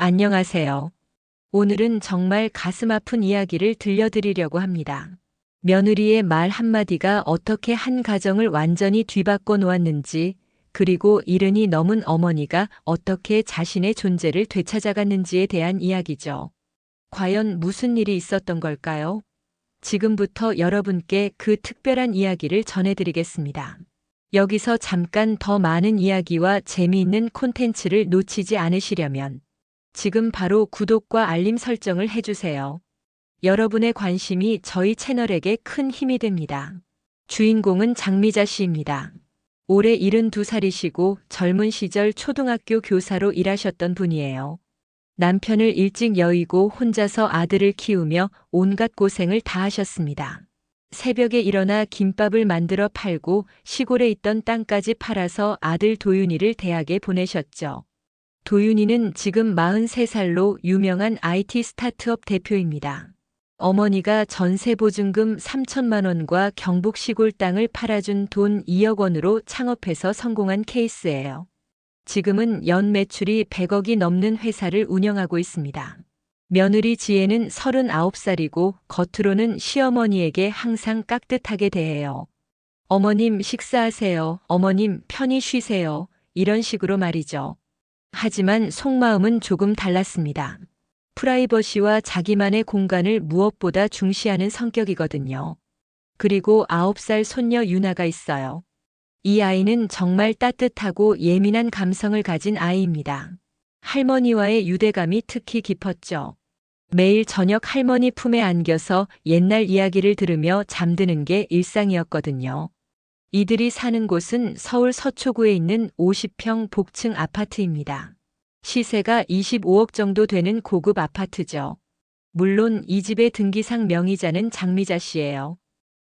안녕하세요. 오늘은 정말 가슴 아픈 이야기를 들려드리려고 합니다. 며느리의 말 한마디가 어떻게 한 가정을 완전히 뒤바꿔 놓았는지, 그리고 이른이 넘은 어머니가 어떻게 자신의 존재를 되찾아갔는지에 대한 이야기죠. 과연 무슨 일이 있었던 걸까요? 지금부터 여러분께 그 특별한 이야기를 전해드리겠습니다. 여기서 잠깐 더 많은 이야기와 재미있는 콘텐츠를 놓치지 않으시려면 지금 바로 구독과 알림 설정을 해주세요. 여러분의 관심이 저희 채널에게 큰 힘이 됩니다. 주인공은 장미자 씨입니다. 올해 72살이시고 젊은 시절 초등학교 교사로 일하셨던 분이에요. 남편을 일찍 여의고 혼자서 아들을 키우며 온갖 고생을 다 하셨습니다. 새벽에 일어나 김밥을 만들어 팔고 시골에 있던 땅까지 팔아서 아들 도윤이를 대학에 보내셨죠. 도윤이는 지금 43살로 유명한 IT 스타트업 대표입니다. 어머니가 전세 보증금 3천만 원과 경북 시골 땅을 팔아준 돈 2억 원으로 창업해서 성공한 케이스예요. 지금은 연 매출이 100억이 넘는 회사를 운영하고 있습니다. 며느리 지혜는 39살이고 겉으로는 시어머니에게 항상 깍듯하게 대해요. 어머님 식사하세요. 어머님 편히 쉬세요. 이런 식으로 말이죠. 하지만 속마음은 조금 달랐습니다. 프라이버시와 자기만의 공간을 무엇보다 중시하는 성격이거든요. 그리고 9살 손녀 유나가 있어요. 이 아이는 정말 따뜻하고 예민한 감성을 가진 아이입니다. 할머니와의 유대감이 특히 깊었죠. 매일 저녁 할머니 품에 안겨서 옛날 이야기를 들으며 잠드는 게 일상이었거든요. 이들이 사는 곳은 서울 서초구에 있는 50평 복층 아파트입니다. 시세가 25억 정도 되는 고급 아파트죠. 물론 이 집의 등기상 명의자는 장미자 씨예요.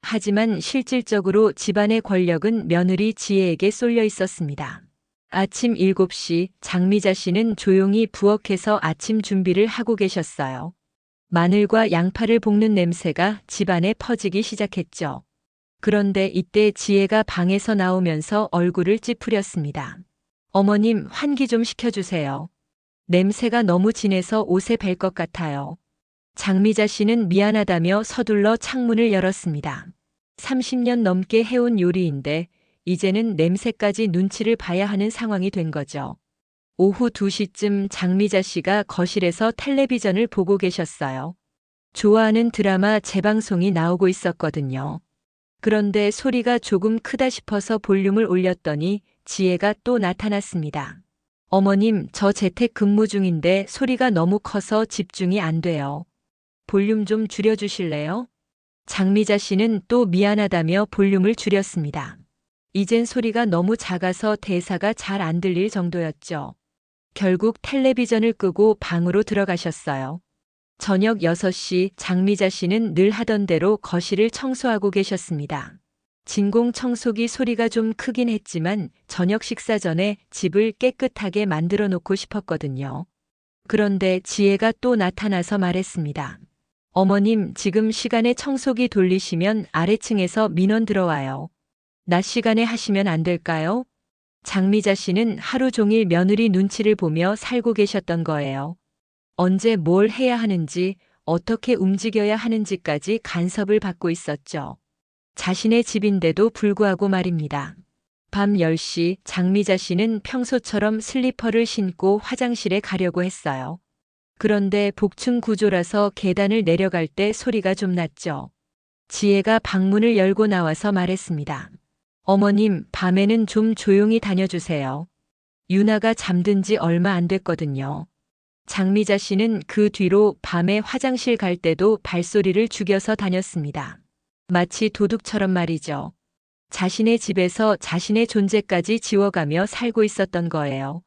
하지만 실질적으로 집안의 권력은 며느리 지혜에게 쏠려 있었습니다. 아침 7시 장미자 씨는 조용히 부엌에서 아침 준비를 하고 계셨어요. 마늘과 양파를 볶는 냄새가 집안에 퍼지기 시작했죠. 그런데 이때 지혜가 방에서 나오면서 얼굴을 찌푸렸습니다. 어머님, 환기 좀 시켜주세요. 냄새가 너무 진해서 옷에 뵐 것 같아요. 장미자 씨는 미안하다며 서둘러 창문을 열었습니다. 30년 넘게 해온 요리인데 이제는 냄새까지 눈치를 봐야 하는 상황이 된 거죠. 오후 2시쯤 장미자 씨가 거실에서 텔레비전을 보고 계셨어요. 좋아하는 드라마 재방송이 나오고 있었거든요. 그런데 소리가 조금 크다 싶어서 볼륨을 올렸더니 지혜가 또 나타났습니다. 어머님, 저 재택 근무 중인데 소리가 너무 커서 집중이 안 돼요. 볼륨 좀 줄여주실래요? 장미자 씨는 또 미안하다며 볼륨을 줄였습니다. 이젠 소리가 너무 작아서 대사가 잘 안 들릴 정도였죠. 결국 텔레비전을 끄고 방으로 들어가셨어요. 저녁 6시 장미자 씨는 늘 하던 대로 거실을 청소하고 계셨습니다. 진공 청소기 소리가 좀 크긴 했지만 저녁 식사 전에 집을 깨끗하게 만들어 놓고 싶었거든요. 그런데 지혜가 또 나타나서 말했습니다. 어머님, 지금 시간에 청소기 돌리시면 아래층에서 민원 들어와요. 낮 시간에 하시면 안 될까요? 장미자 씨는 하루 종일 며느리 눈치를 보며 살고 계셨던 거예요. 언제 뭘 해야 하는지, 어떻게 움직여야 하는지까지 간섭을 받고 있었죠. 자신의 집인데도 불구하고 말입니다. 밤 10시 장미자 씨는 평소처럼 슬리퍼를 신고 화장실에 가려고 했어요. 그런데 복층 구조라서 계단을 내려갈 때 소리가 좀 났죠. 지혜가 방문을 열고 나와서 말했습니다. 어머님, 밤에는 좀 조용히 다녀주세요. 유나가 잠든 지 얼마 안 됐거든요. 장미자 씨는 그 뒤로 밤에 화장실 갈 때도 발소리를 죽여서 다녔습니다. 마치 도둑처럼 말이죠. 자신의 집에서 자신의 존재까지 지워가며 살고 있었던 거예요.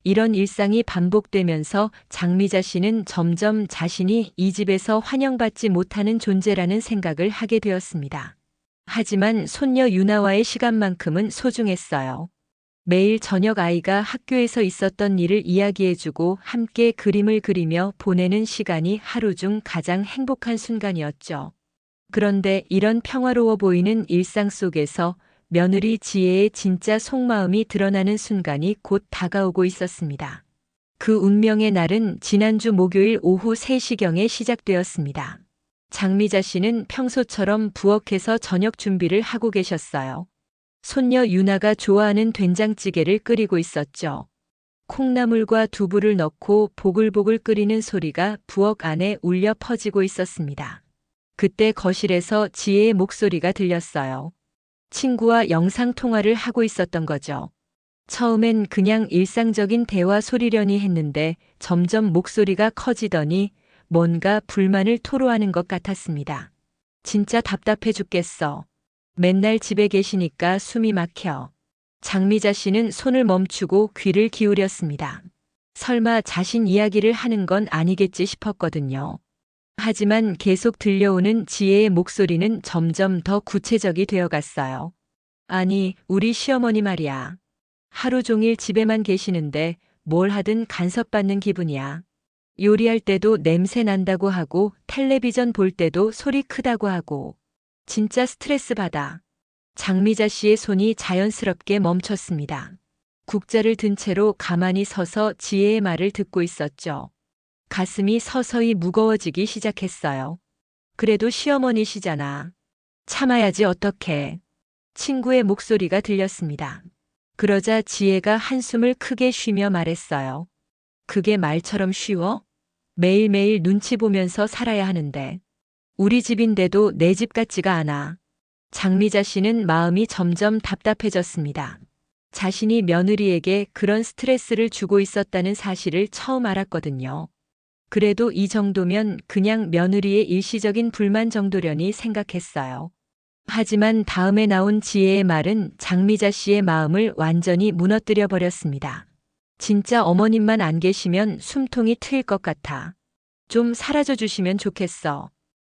이런 일상이 반복되면서 장미자 씨는 점점 자신이 이 집에서 환영받지 못하는 존재라는 생각을 하게 되었습니다. 하지만 손녀 유나와의 시간만큼은 소중했어요. 매일 저녁 아이가 학교에서 있었던 일을 이야기해주고 함께 그림을 그리며 보내는 시간이 하루 중 가장 행복한 순간이었죠. 그런데 이런 평화로워 보이는 일상 속에서 며느리 지혜의 진짜 속마음이 드러나는 순간이 곧 다가오고 있었습니다. 그 운명의 날은 지난주 목요일 오후 3시경에 시작되었습니다. 장미자 씨는 평소처럼 부엌에서 저녁 준비를 하고 계셨어요. 손녀 유나가 좋아하는 된장찌개를 끓이고 있었죠. 콩나물과 두부를 넣고 보글보글 끓이는 소리가 부엌 안에 울려 퍼지고 있었습니다. 그때 거실에서 지혜의 목소리가 들렸어요. 친구와 영상통화를 하고 있었던 거죠. 처음엔 그냥 일상적인 대화 소리려니 했는데 점점 목소리가 커지더니 뭔가 불만을 토로하는 것 같았습니다. 진짜 답답해 죽겠어. 맨날 집에 계시니까 숨이 막혀. 장미자 씨는 손을 멈추고 귀를 기울였습니다. 설마 자신 이야기를 하는 건 아니겠지 싶었거든요. 하지만 계속 들려오는 지혜의 목소리는 점점 더 구체적이 되어 갔어요. 아니, 우리 시어머니 말이야. 하루 종일 집에만 계시는데 뭘 하든 간섭받는 기분이야. 요리할 때도 냄새 난다고 하고 텔레비전 볼 때도 소리 크다고 하고 진짜 스트레스 받아. 장미자 씨의 손이 자연스럽게 멈췄습니다. 국자를 든 채로 가만히 서서 지혜의 말을 듣고 있었죠. 가슴이 서서히 무거워지기 시작했어요. 그래도 시어머니시잖아. 참아야지 어떡해. 친구의 목소리가 들렸습니다. 그러자 지혜가 한숨을 크게 쉬며 말했어요. 그게 말처럼 쉬워? 매일매일 눈치 보면서 살아야 하는데. 우리 집인데도 내 집 같지가 않아. 장미자 씨는 마음이 점점 답답해졌습니다. 자신이 며느리에게 그런 스트레스를 주고 있었다는 사실을 처음 알았거든요. 그래도 이 정도면 그냥 며느리의 일시적인 불만 정도려니 생각했어요. 하지만 다음에 나온 지혜의 말은 장미자 씨의 마음을 완전히 무너뜨려 버렸습니다. 진짜 어머님만 안 계시면 숨통이 트일 것 같아. 좀 사라져 주시면 좋겠어.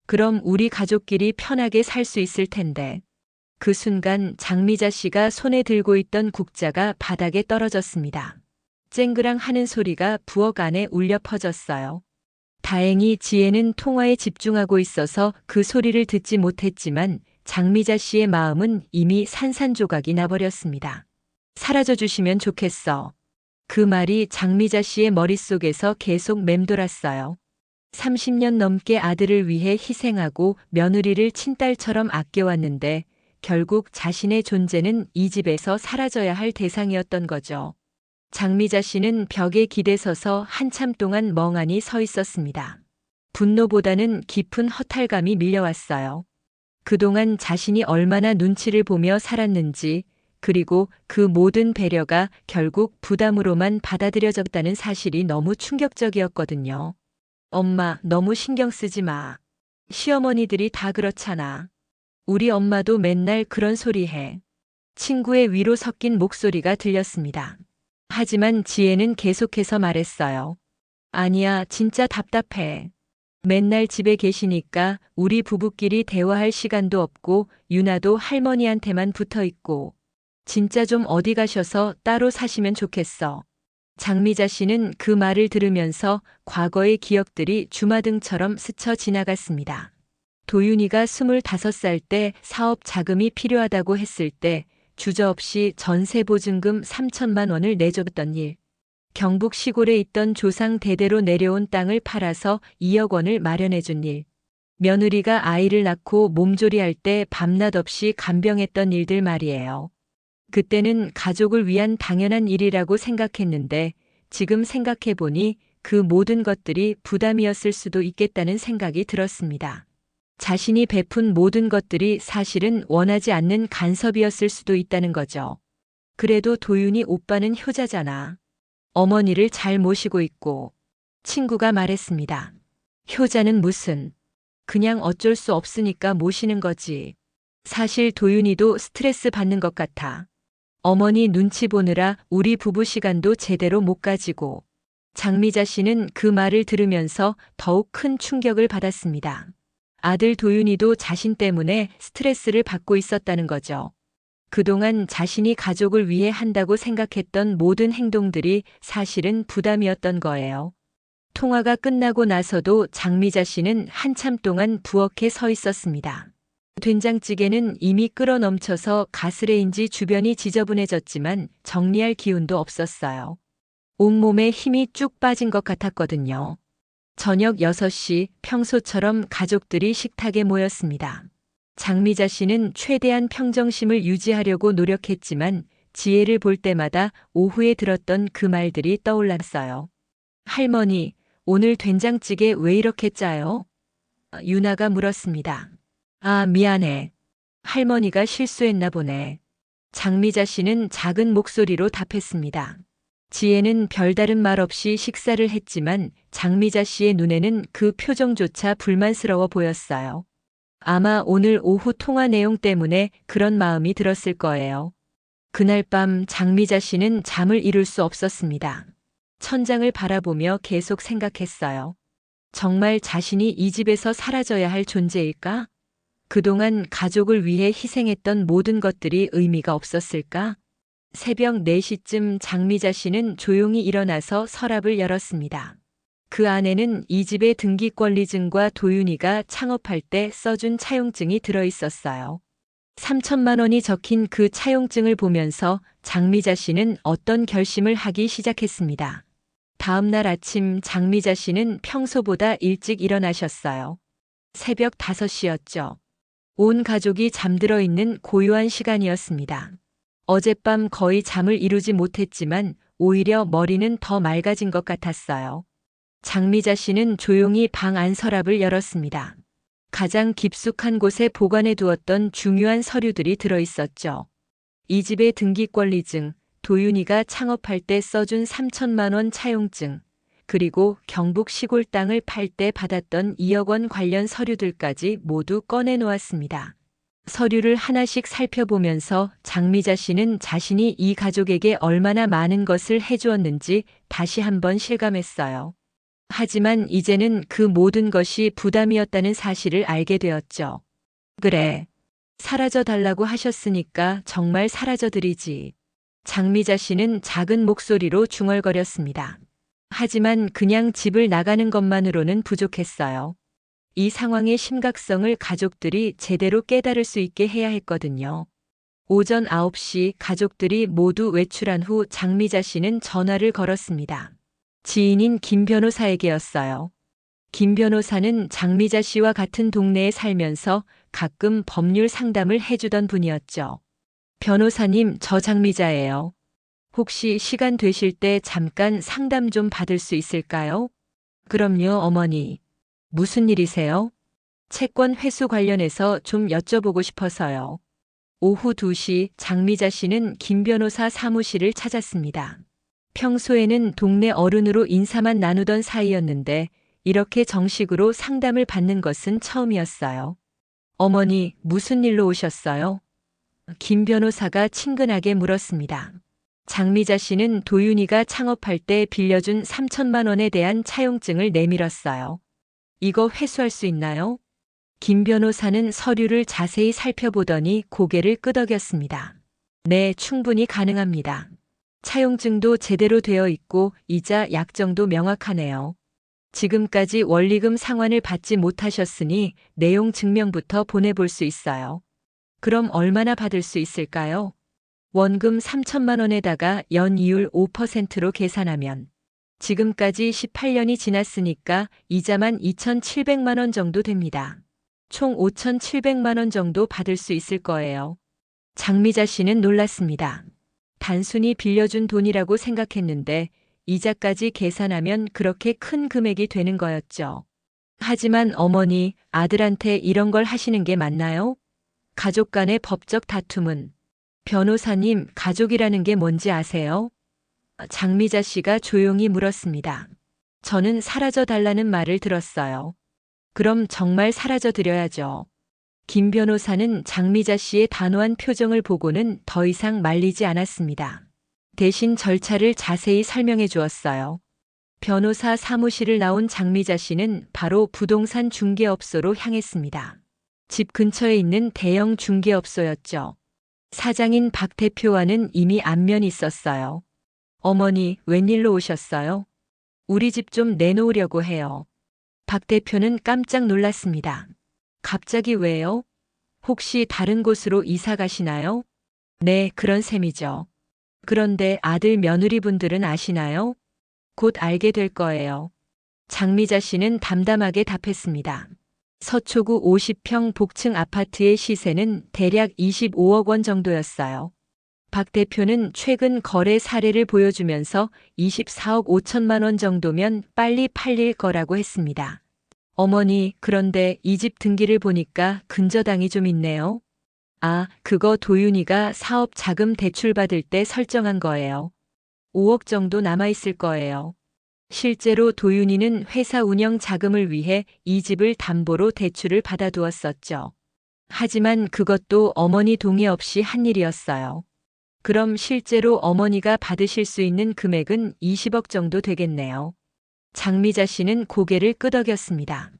그럼 우리 가족끼리 편하게 살 수 있을 텐데. 그 순간 장미자 씨가 손에 들고 있던 국자가 바닥에 떨어졌습니다. 쨍그랑 하는 소리가 부엌 안에 울려 퍼졌어요. 다행히 지혜는 통화에 집중하고 있어서 그 소리를 듣지 못했지만 장미자 씨의 마음은 이미 산산조각이 나버렸습니다. 사라져 주시면 좋겠어. 그 말이 장미자 씨의 머릿속에서 계속 맴돌았어요. 30년 넘게 아들을 위해 희생하고 며느리를 친딸처럼 아껴왔는데 결국 자신의 존재는 이 집에서 사라져야 할 대상이었던 거죠. 장미자 씨는 벽에 기대서서 한참 동안 멍하니 서 있었습니다. 분노보다는 깊은 허탈감이 밀려왔어요. 그동안 자신이 얼마나 눈치를 보며 살았는지, 그리고 그 모든 배려가 결국 부담으로만 받아들여졌다는 사실이 너무 충격적이었거든요. 엄마, 너무 신경 쓰지 마. 시어머니들이 다 그렇잖아. 우리 엄마도 맨날 그런 소리 해. 친구의 위로 섞인 목소리가 들렸습니다. 하지만 지혜는 계속해서 말했어요. 아니야, 진짜 답답해. 맨날 집에 계시니까 우리 부부끼리 대화할 시간도 없고 유나도 할머니한테만 붙어 있고 진짜 좀 어디 가셔서 따로 사시면 좋겠어. 장미자 씨는 그 말을 들으면서 과거의 기억들이 주마등처럼 스쳐 지나갔습니다. 도윤이가 25살 때 사업 자금이 필요하다고 했을 때 주저없이 전세보증금 3천만 원을 내줬던 일. 경북 시골에 있던 조상 대대로 내려온 땅을 팔아서 2억 원을 마련해준 일. 며느리가 아이를 낳고 몸조리할 때 밤낮 없이 간병했던 일들 말이에요. 그때는 가족을 위한 당연한 일이라고 생각했는데 지금 생각해보니 그 모든 것들이 부담이었을 수도 있겠다는 생각이 들었습니다. 자신이 베푼 모든 것들이 사실은 원하지 않는 간섭이었을 수도 있다는 거죠. 그래도 도윤이 오빠는 효자잖아. 어머니를 잘 모시고 있고. 친구가 말했습니다. 효자는 무슨. 그냥 어쩔 수 없으니까 모시는 거지. 사실 도윤이도 스트레스 받는 것 같아. 어머니 눈치 보느라 우리 부부 시간도 제대로 못 가지고. 장미자 씨는 그 말을 들으면서 더욱 큰 충격을 받았습니다. 아들 도윤이도 자신 때문에 스트레스를 받고 있었다는 거죠. 그동안 자신이 가족을 위해 한다고 생각했던 모든 행동들이 사실은 부담이었던 거예요. 통화가 끝나고 나서도 장미자 씨는 한참 동안 부엌에 서 있었습니다. 된장찌개는 이미 끓어 넘쳐서 가스레인지 주변이 지저분해졌지만 정리할 기운도 없었어요. 온몸에 힘이 쭉 빠진 것 같았거든요. 저녁 6시 평소처럼 가족들이 식탁에 모였습니다. 장미자 씨는 최대한 평정심을 유지하려고 노력했지만 지혜를 볼 때마다 오후에 들었던 그 말들이 떠올랐어요. 할머니, 오늘 된장찌개 왜 이렇게 짜요? 유나가 물었습니다. 아, 미안해. 할머니가 실수했나 보네. 장미자 씨는 작은 목소리로 답했습니다. 지혜는 별다른 말 없이 식사를 했지만 장미자 씨의 눈에는 그 표정조차 불만스러워 보였어요. 아마 오늘 오후 통화 내용 때문에 그런 마음이 들었을 거예요. 그날 밤 장미자 씨는 잠을 이룰 수 없었습니다. 천장을 바라보며 계속 생각했어요. 정말 자신이 이 집에서 사라져야 할 존재일까? 그동안 가족을 위해 희생했던 모든 것들이 의미가 없었을까? 새벽 4시쯤 장미자 씨는 조용히 일어나서 서랍을 열었습니다. 그 안에는 이 집의 등기권리증과 도윤이가 창업할 때 써준 차용증이 들어있었어요. 3천만 원이 적힌 그 차용증을 보면서 장미자 씨는 어떤 결심을 하기 시작했습니다. 다음 날 아침 장미자 씨는 평소보다 일찍 일어나셨어요. 새벽 5시였죠. 온 가족이 잠들어 있는 고요한 시간이었습니다. 어젯밤 거의 잠을 이루지 못했지만 오히려 머리는 더 맑아진 것 같았어요. 장미자 씨는 조용히 방 안 서랍을 열었습니다. 가장 깊숙한 곳에 보관해 두었던 중요한 서류들이 들어 있었죠. 이 집의 등기권리증, 도윤이가 창업할 때 써준 3천만 원 차용증, 그리고 경북 시골 땅을 팔 때 받았던 2억 원 관련 서류들까지 모두 꺼내 놓았습니다. 서류를 하나씩 살펴보면서 장미자 씨는 자신이 이 가족에게 얼마나 많은 것을 해주었는지 다시 한번 실감했어요. 하지만 이제는 그 모든 것이 부담이었다는 사실을 알게 되었죠. 그래. 사라져 달라고 하셨으니까 정말 사라져 드리지. 장미자 씨는 작은 목소리로 중얼거렸습니다. 하지만 그냥 집을 나가는 것만으로는 부족했어요. 이 상황의 심각성을 가족들이 제대로 깨달을 수 있게 해야 했거든요. 오전 9시 가족들이 모두 외출한 후 장미자 씨는 전화를 걸었습니다. 지인인 김 변호사에게였어요. 김 변호사는 장미자 씨와 같은 동네에 살면서 가끔 법률 상담을 해주던 분이었죠. 변호사님, 저 장미자예요. 혹시 시간 되실 때 잠깐 상담 좀 받을 수 있을까요? 그럼요, 어머니. 무슨 일이세요? 채권 회수 관련해서 좀 여쭤보고 싶어서요. 오후 2시 장미자 씨는 김 변호사 사무실을 찾았습니다. 평소에는 동네 어른으로 인사만 나누던 사이였는데 이렇게 정식으로 상담을 받는 것은 처음이었어요. 어머니, 무슨 일로 오셨어요? 김 변호사가 친근하게 물었습니다. 장미자 씨는 도윤이가 창업할 때 빌려준 3천만 원에 대한 차용증을 내밀었어요. 이거 회수할 수 있나요? 김 변호사는 서류를 자세히 살펴보더니 고개를 끄덕였습니다. 네, 충분히 가능합니다. 차용증도 제대로 되어 있고 이자 약정도 명확하네요. 지금까지 원리금 상환을 받지 못하셨으니 내용 증명부터 보내볼 수 있어요. 그럼 얼마나 받을 수 있을까요? 원금 3천만 원에다가 연이율 5%로 계산하면 지금까지 18년이 지났으니까 이자만 2,700만 원 정도 됩니다. 총 5,700만 원 정도 받을 수 있을 거예요. 장미자 씨는 놀랐습니다. 단순히 빌려준 돈이라고 생각했는데 이자까지 계산하면 그렇게 큰 금액이 되는 거였죠. 하지만 어머니, 아들한테 이런 걸 하시는 게 맞나요? 가족 간의 법적 다툼은 변호사님, 가족이라는 게 뭔지 아세요? 장미자 씨가 조용히 물었습니다. 저는 사라져 달라는 말을 들었어요. 그럼 정말 사라져 드려야죠. 김 변호사는 장미자 씨의 단호한 표정을 보고는 더 이상 말리지 않았습니다. 대신 절차를 자세히 설명해 주었어요. 변호사 사무실을 나온 장미자 씨는 바로 부동산 중개업소로 향했습니다. 집 근처에 있는 대형 중개업소였죠. 사장인 박 대표와는 이미 안면이 있었어요. 어머니, 웬일로 오셨어요? 우리 집 좀 내놓으려고 해요. 박 대표는 깜짝 놀랐습니다. 갑자기 왜요? 혹시 다른 곳으로 이사 가시나요? 네, 그런 셈이죠. 그런데 아들 며느리분들은 아시나요? 곧 알게 될 거예요. 장미자 씨는 담담하게 답했습니다. 서초구 50평 복층 아파트의 시세는 대략 25억 원 정도였어요. 박 대표는 최근 거래 사례를 보여주면서 24억 5천만 원 정도면 빨리 팔릴 거라고 했습니다. 어머니, 그런데 이 집 등기를 보니까 근저당이 좀 있네요. 아, 그거 도윤이가 사업 자금 대출 받을 때 설정한 거예요. 5억 정도 남아있을 거예요. 실제로 도윤이는 회사 운영 자금을 위해 이 집을 담보로 대출을 받아두었었죠. 하지만 그것도 어머니 동의 없이 한 일이었어요. 그럼 실제로 어머니가 받으실 수 있는 금액은 20억 정도 되겠네요. 장미자 씨는 고개를 끄덕였습니다.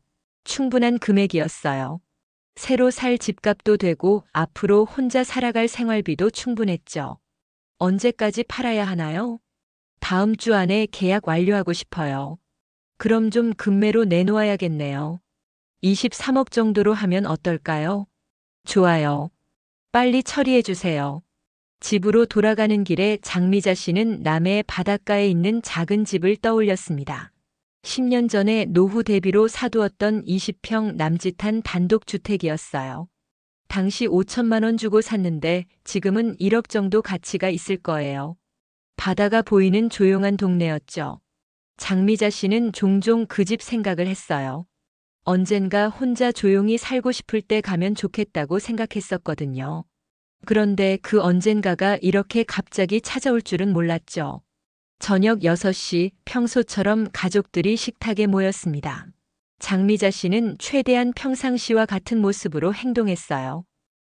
충분한 금액이었어요. 새로 살 집값도 되고 앞으로 혼자 살아갈 생활비도 충분했죠. 언제까지 팔아야 하나요? 다음 주 안에 계약 완료하고 싶어요. 그럼 좀 금매로 내놓아야겠네요. 23억 정도로 하면 어떨까요? 좋아요. 빨리 처리해 주세요. 집으로 돌아가는 길에 장미자 씨는 남해 바닷가에 있는 작은 집을 떠올렸습니다. 10년 전에 노후 대비로 사두었던 20평 남짓한 단독주택이었어요. 당시 5천만 원 주고 샀는데 지금은 1억 정도 가치가 있을 거예요. 바다가 보이는 조용한 동네였죠. 장미자 씨는 종종 그 집 생각을 했어요. 언젠가 혼자 조용히 살고 싶을 때 가면 좋겠다고 생각했었거든요. 그런데 그 언젠가가 이렇게 갑자기 찾아올 줄은 몰랐죠. 저녁 6시 평소처럼 가족들이 식탁에 모였습니다. 장미자 씨는 최대한 평상시와 같은 모습으로 행동했어요.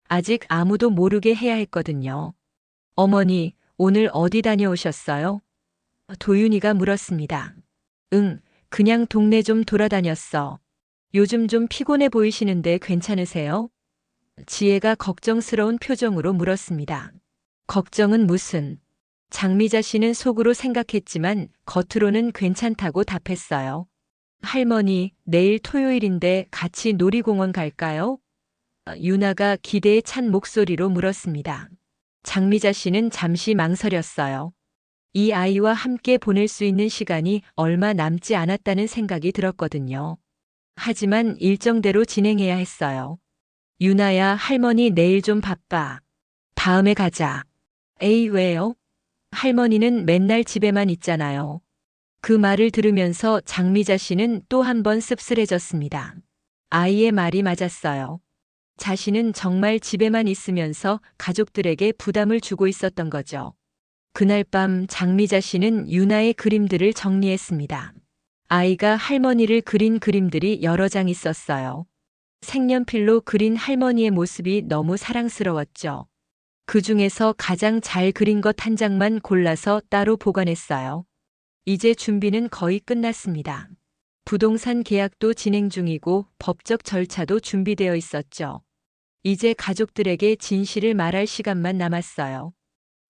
아직 아무도 모르게 해야 했거든요. 어머니, 오늘 어디 다녀오셨어요? 도윤이가 물었습니다. 응, 그냥 동네 좀 돌아다녔어. 요즘 좀 피곤해 보이시는데 괜찮으세요? 지혜가 걱정스러운 표정으로 물었습니다. 걱정은 무슨? 장미자 씨는 속으로 생각했지만 겉으로는 괜찮다고 답했어요. 할머니, 내일 토요일인데 같이 놀이공원 갈까요? 유나가 기대에 찬 목소리로 물었습니다. 장미자 씨는 잠시 망설였어요. 이 아이와 함께 보낼 수 있는 시간이 얼마 남지 않았다는 생각이 들었거든요. 하지만 일정대로 진행해야 했어요. 유나야, 할머니 내일 좀 바빠. 다음에 가자. 에이, 왜요? 할머니는 맨날 집에만 있잖아요. 그 말을 들으면서 장미자 씨는 또 한 번 씁쓸해졌습니다. 아이의 말이 맞았어요. 자신은 정말 집에만 있으면서 가족들에게 부담을 주고 있었던 거죠. 그날 밤 장미자 씨는 유나의 그림들을 정리했습니다. 아이가 할머니를 그린 그림들이 여러 장 있었어요. 색연필로 그린 할머니의 모습이 너무 사랑스러웠죠. 그 중에서 가장 잘 그린 것 한 장만 골라서 따로 보관했어요. 이제 준비는 거의 끝났습니다. 부동산 계약도 진행 중이고 법적 절차도 준비되어 있었죠. 이제 가족들에게 진실을 말할 시간만 남았어요.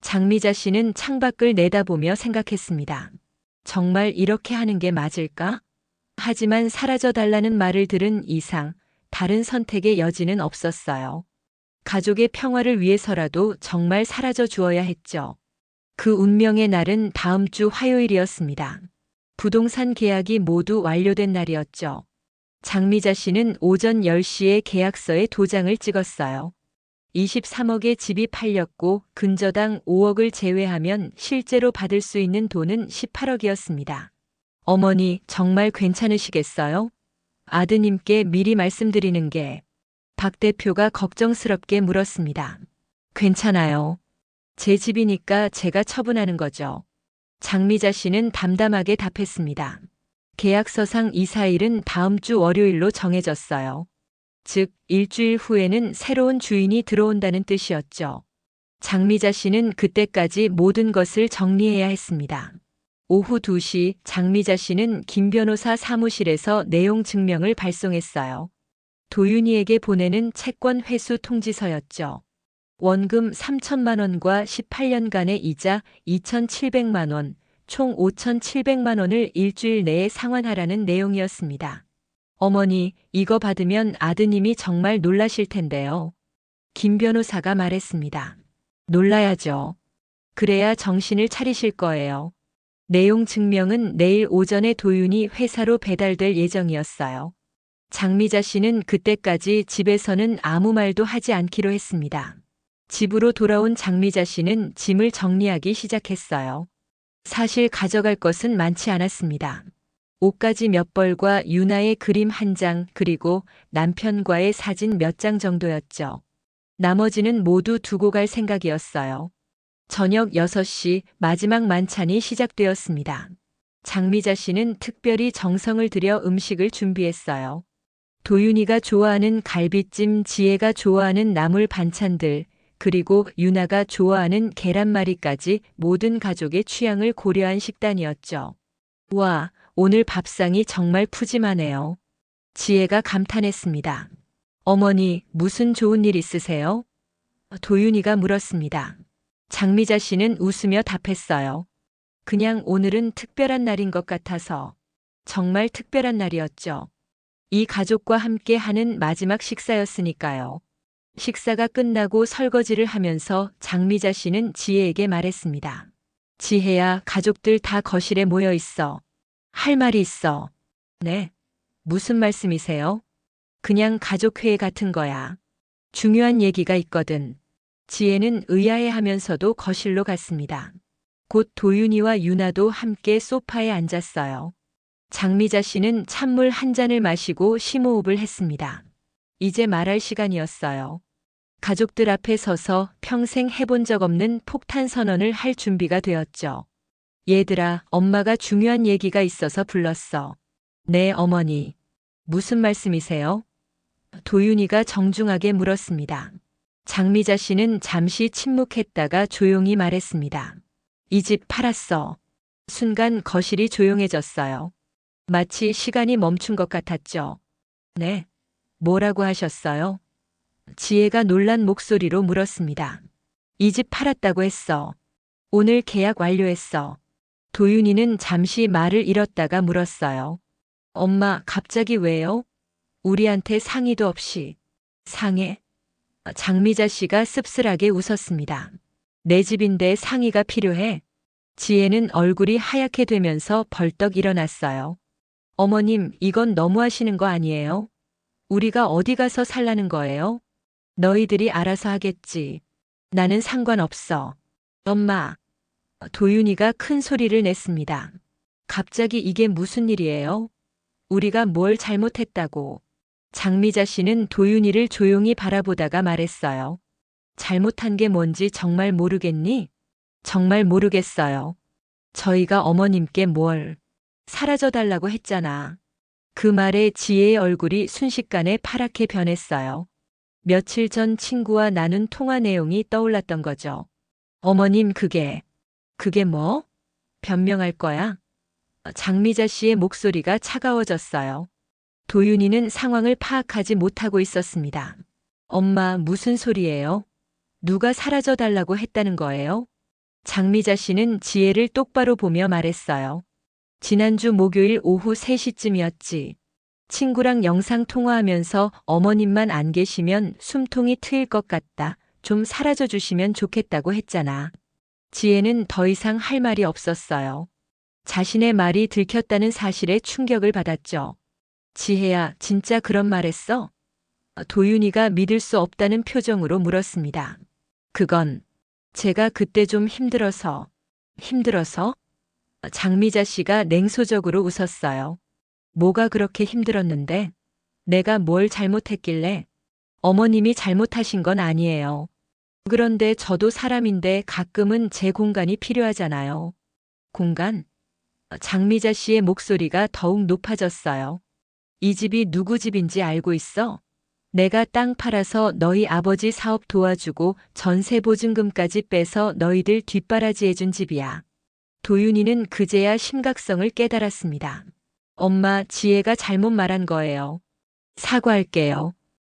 장미자 씨는 창밖을 내다보며 생각했습니다. 정말 이렇게 하는 게 맞을까? 하지만 사라져 달라는 말을 들은 이상 다른 선택의 여지는 없었어요. 가족의 평화를 위해서라도 정말 사라져 주어야 했죠. 그 운명의 날은 다음 주 화요일이었습니다. 부동산 계약이 모두 완료된 날이었죠. 장미자 씨는 오전 10시에 계약서에 도장을 찍었어요. 23억의 집이 팔렸고 근저당 5억을 제외하면 실제로 받을 수 있는 돈은 18억이었습니다. 어머니, 정말 괜찮으시겠어요? 아드님께 미리 말씀드리는 게. 박 대표가 걱정스럽게 물었습니다. 괜찮아요. 제 집이니까 제가 처분하는 거죠. 장미자 씨는 담담하게 답했습니다. 계약서상 이사일은 다음 주 월요일로 정해졌어요. 즉, 일주일 후에는 새로운 주인이 들어온다는 뜻이었죠. 장미자 씨는 그때까지 모든 것을 정리해야 했습니다. 오후 2시 장미자 씨는 김 변호사 사무실에서 내용 증명을 발송했어요. 도윤이에게 보내는 채권 회수 통지서였죠. 원금 3천만 원과 18년간의 이자 2,700만 원, 총 5,700만 원을 일주일 내에 상환하라는 내용이었습니다. 어머니, 이거 받으면 아드님이 정말 놀라실 텐데요. 김 변호사가 말했습니다. 놀라야죠. 그래야 정신을 차리실 거예요. 내용 증명은 내일 오전에 도윤이 회사로 배달될 예정이었어요. 장미자 씨는 그때까지 집에서는 아무 말도 하지 않기로 했습니다. 집으로 돌아온 장미자 씨는 짐을 정리하기 시작했어요. 사실 가져갈 것은 많지 않았습니다. 옷가지 몇 벌과 유나의 그림 한 장, 그리고 남편과의 사진 몇 장 정도였죠. 나머지는 모두 두고 갈 생각이었어요. 저녁 6시 마지막 만찬이 시작되었습니다. 장미자 씨는 특별히 정성을 들여 음식을 준비했어요. 도윤이가 좋아하는 갈비찜, 지혜가 좋아하는 나물 반찬들, 그리고 유나가 좋아하는 계란말이까지 모든 가족의 취향을 고려한 식단이었죠. 와, 오늘 밥상이 정말 푸짐하네요. 지혜가 감탄했습니다. 어머니, 무슨 좋은 일 있으세요? 도윤이가 물었습니다. 장미자 씨는 웃으며 답했어요. 그냥 오늘은 특별한 날인 것 같아서. 정말 특별한 날이었죠. 이 가족과 함께 하는 마지막 식사였으니까요. 식사가 끝나고 설거지를 하면서 장미자 씨는 지혜에게 말했습니다. 지혜야, 가족들 다 거실에 모여 있어. 할 말이 있어. 네. 무슨 말씀이세요? 그냥 가족회의 같은 거야. 중요한 얘기가 있거든. 지혜는 의아해하면서도 거실로 갔습니다. 곧 도윤이와 유나도 함께 소파에 앉았어요. 장미자 씨는 찬물 한 잔을 마시고 심호흡을 했습니다. 이제 말할 시간이었어요. 가족들 앞에 서서 평생 해본 적 없는 폭탄 선언을 할 준비가 되었죠. 얘들아, 엄마가 중요한 얘기가 있어서 불렀어. 네, 어머니. 무슨 말씀이세요? 도윤이가 정중하게 물었습니다. 장미자 씨는 잠시 침묵했다가 조용히 말했습니다. 이 집 팔았어. 순간 거실이 조용해졌어요. 마치 시간이 멈춘 것 같았죠. 네. 뭐라고 하셨어요? 지혜가 놀란 목소리로 물었습니다. 이 집 팔았다고 했어. 오늘 계약 완료했어. 도윤이는 잠시 말을 잃었다가 물었어요. 엄마, 갑자기 왜요? 우리한테 상의도 없이. 상해? 장미자 씨가 씁쓸하게 웃었습니다. 내 집인데 상의가 필요해? 지혜는 얼굴이 하얗게 되면서 벌떡 일어났어요. 어머님, 이건 너무하시는 거 아니에요? 우리가 어디 가서 살라는 거예요? 너희들이 알아서 하겠지. 나는 상관없어. 엄마. 도윤이가 큰 소리를 냈습니다. 갑자기 이게 무슨 일이에요? 우리가 뭘 잘못했다고. 장미자 씨는 도윤이를 조용히 바라보다가 말했어요. 잘못한 게 뭔지 정말 모르겠니? 정말 모르겠어요. 저희가 어머님께 뭘 사라져 달라고 했잖아. 그 말에 지혜의 얼굴이 순식간에 파랗게 변했어요. 며칠 전 친구와 나눈 통화 내용이 떠올랐던 거죠. 어머님, 그게 뭐? 변명할 거야? 장미자 씨의 목소리가 차가워졌어요. 도윤이는 상황을 파악하지 못하고 있었습니다. 엄마, 무슨 소리예요? 누가 사라져 달라고 했다는 거예요? 장미자 씨는 지혜를 똑바로 보며 말했어요. 지난주 목요일 오후 3시쯤이었지. 친구랑 영상 통화하면서 어머님만 안 계시면 숨통이 트일 것 같다. 좀 사라져 주시면 좋겠다고 했잖아. 지혜는 더 이상 할 말이 없었어요. 자신의 말이 들켰다는 사실에 충격을 받았죠. 지혜야, 진짜 그런 말 했어? 도윤이가 믿을 수 없다는 표정으로 물었습니다. 그건 제가 그때 좀 힘들어서. 힘들어서? 장미자 씨가 냉소적으로 웃었어요. 뭐가 그렇게 힘들었는데? 내가 뭘 잘못했길래? 어머님이 잘못하신 건 아니에요. 그런데 저도 사람인데 가끔은 제 공간이 필요하잖아요. 공간? 장미자 씨의 목소리가 더욱 높아졌어요. 이 집이 누구 집인지 알고 있어? 내가 땅 팔아서 너희 아버지 사업 도와주고 전세 보증금까지 빼서 너희들 뒷바라지해준 집이야. 도윤이는 그제야 심각성을 깨달았습니다. 엄마, 지혜가 잘못 말한 거예요. 사과할게요.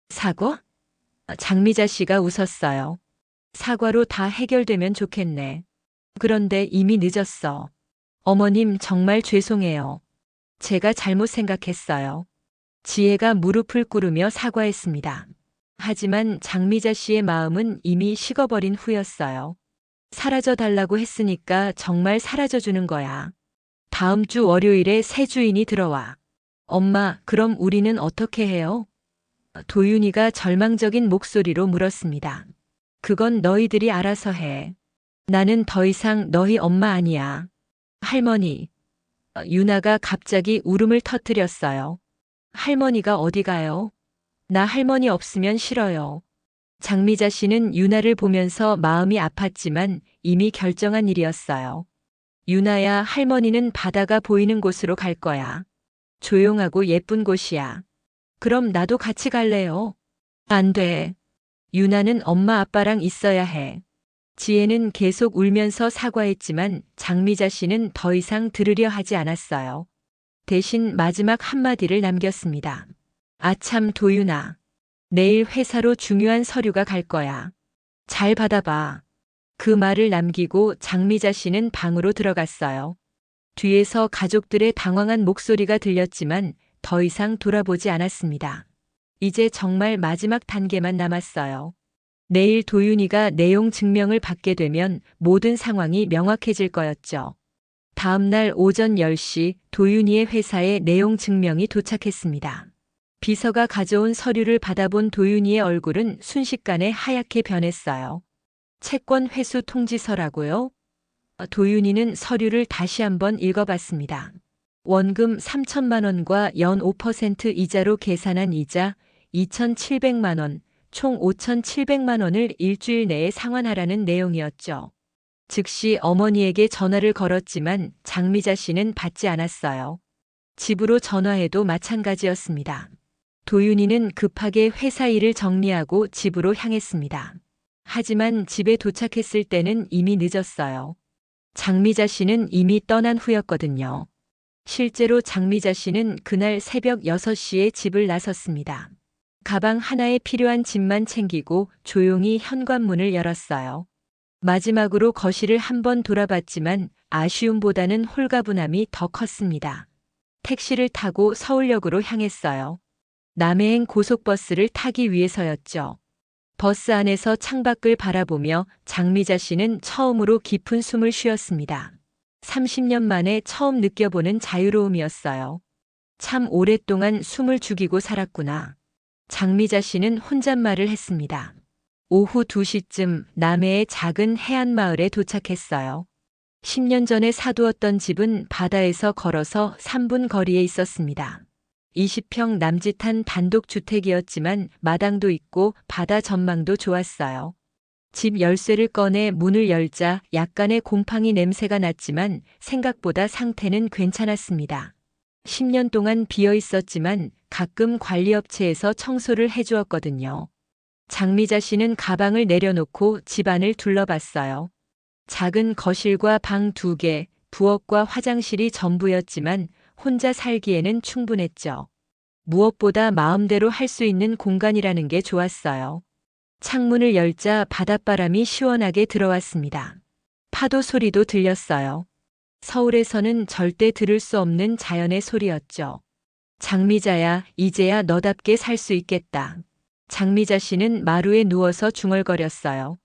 사과? 장미자 씨가 웃었어요. 사과로 다 해결되면 좋겠네. 그런데 이미 늦었어. 어머님, 정말 죄송해요. 제가 잘못 생각했어요. 지혜가 무릎을 꿇으며 사과했습니다. 하지만 장미자 씨의 마음은 이미 식어버린 후였어요. 사라져 달라고 했으니까 정말 사라져 주는 거야. 다음 주 월요일에 새 주인이 들어와. 엄마, 그럼 우리는 어떻게 해요? 도윤이가 절망적인 목소리로 물었습니다. 그건 너희들이 알아서 해. 나는 더 이상 너희 엄마 아니야. 할머니. 유나가 갑자기 울음을 터뜨렸어요. 할머니가 어디 가요? 나 할머니 없으면 싫어요. 장미자 씨는 유나를 보면서 마음이 아팠지만 이미 결정한 일이었어요. 유나야, 할머니는 바다가 보이는 곳으로 갈 거야. 조용하고 예쁜 곳이야. 그럼 나도 같이 갈래요. 안 돼. 유나는 엄마 아빠랑 있어야 해. 지혜는 계속 울면서 사과했지만 장미자 씨는 더 이상 들으려 하지 않았어요. 대신 마지막 한마디를 남겼습니다. 아참 도윤아. 내일 회사로 중요한 서류가 갈 거야. 잘 받아봐. 그 말을 남기고 장미자 씨는 방으로 들어갔어요. 뒤에서 가족들의 당황한 목소리가 들렸지만 더 이상 돌아보지 않았습니다. 이제 정말 마지막 단계만 남았어요. 내일 도윤이가 내용 증명을 받게 되면 모든 상황이 명확해질 거였죠. 다음 날 오전 10시 도윤이의 회사에 내용 증명이 도착했습니다. 비서가 가져온 서류를 받아본 도윤이의 얼굴은 순식간에 하얗게 변했어요. 채권 회수 통지서라고요? 도윤이는 서류를 다시 한번 읽어봤습니다. 원금 3천만 원과 연 5% 이자로 계산한 이자 2,700만 원, 총 5,700만 원을 일주일 내에 상환하라는 내용이었죠. 즉시 어머니에게 전화를 걸었지만 장미자 씨는 받지 않았어요. 집으로 전화해도 마찬가지였습니다. 도윤이는 급하게 회사 일을 정리하고 집으로 향했습니다. 하지만 집에 도착했을 때는 이미 늦었어요. 장미자 씨는 이미 떠난 후였거든요. 실제로 장미자 씨는 그날 새벽 6시에 집을 나섰습니다. 가방 하나에 필요한 짐만 챙기고 조용히 현관문을 열었어요. 마지막으로 거실을 한번 돌아봤지만 아쉬움보다는 홀가분함이 더 컸습니다. 택시를 타고 서울역으로 향했어요. 남해행 고속버스를 타기 위해서였죠. 버스 안에서 창밖을 바라보며 장미자 씨는 처음으로 깊은 숨을 쉬었습니다. 30년 만에 처음 느껴보는 자유로움이었어요. 참 오랫동안 숨을 죽이고 살았구나. 장미자 씨는 혼잣말을 했습니다. 오후 2시쯤 남해의 작은 해안마을에 도착했어요. 10년 전에 사두었던 집은 바다에서 걸어서 3분 거리에 있었습니다. 20평 남짓한 단독주택이었지만 마당도 있고 바다 전망도 좋았어요. 집 열쇠를 꺼내 문을 열자 약간의 곰팡이 냄새가 났지만 생각보다 상태는 괜찮았습니다. 10년 동안 비어 있었지만 가끔 관리업체에서 청소를 해주었거든요. 장미자 씨는 가방을 내려놓고 집안을 둘러봤어요. 작은 거실과 방 2개, 부엌과 화장실이 전부였지만 혼자 살기에는 충분했죠. 무엇보다 마음대로 할 수 있는 공간이라는 게 좋았어요. 창문을 열자 바닷바람이 시원하게 들어왔습니다. 파도 소리도 들렸어요. 서울에서는 절대 들을 수 없는 자연의 소리였죠. 장미자야, 이제야 너답게 살 수 있겠다. 장미자 씨는 마루에 누워서 중얼거렸어요.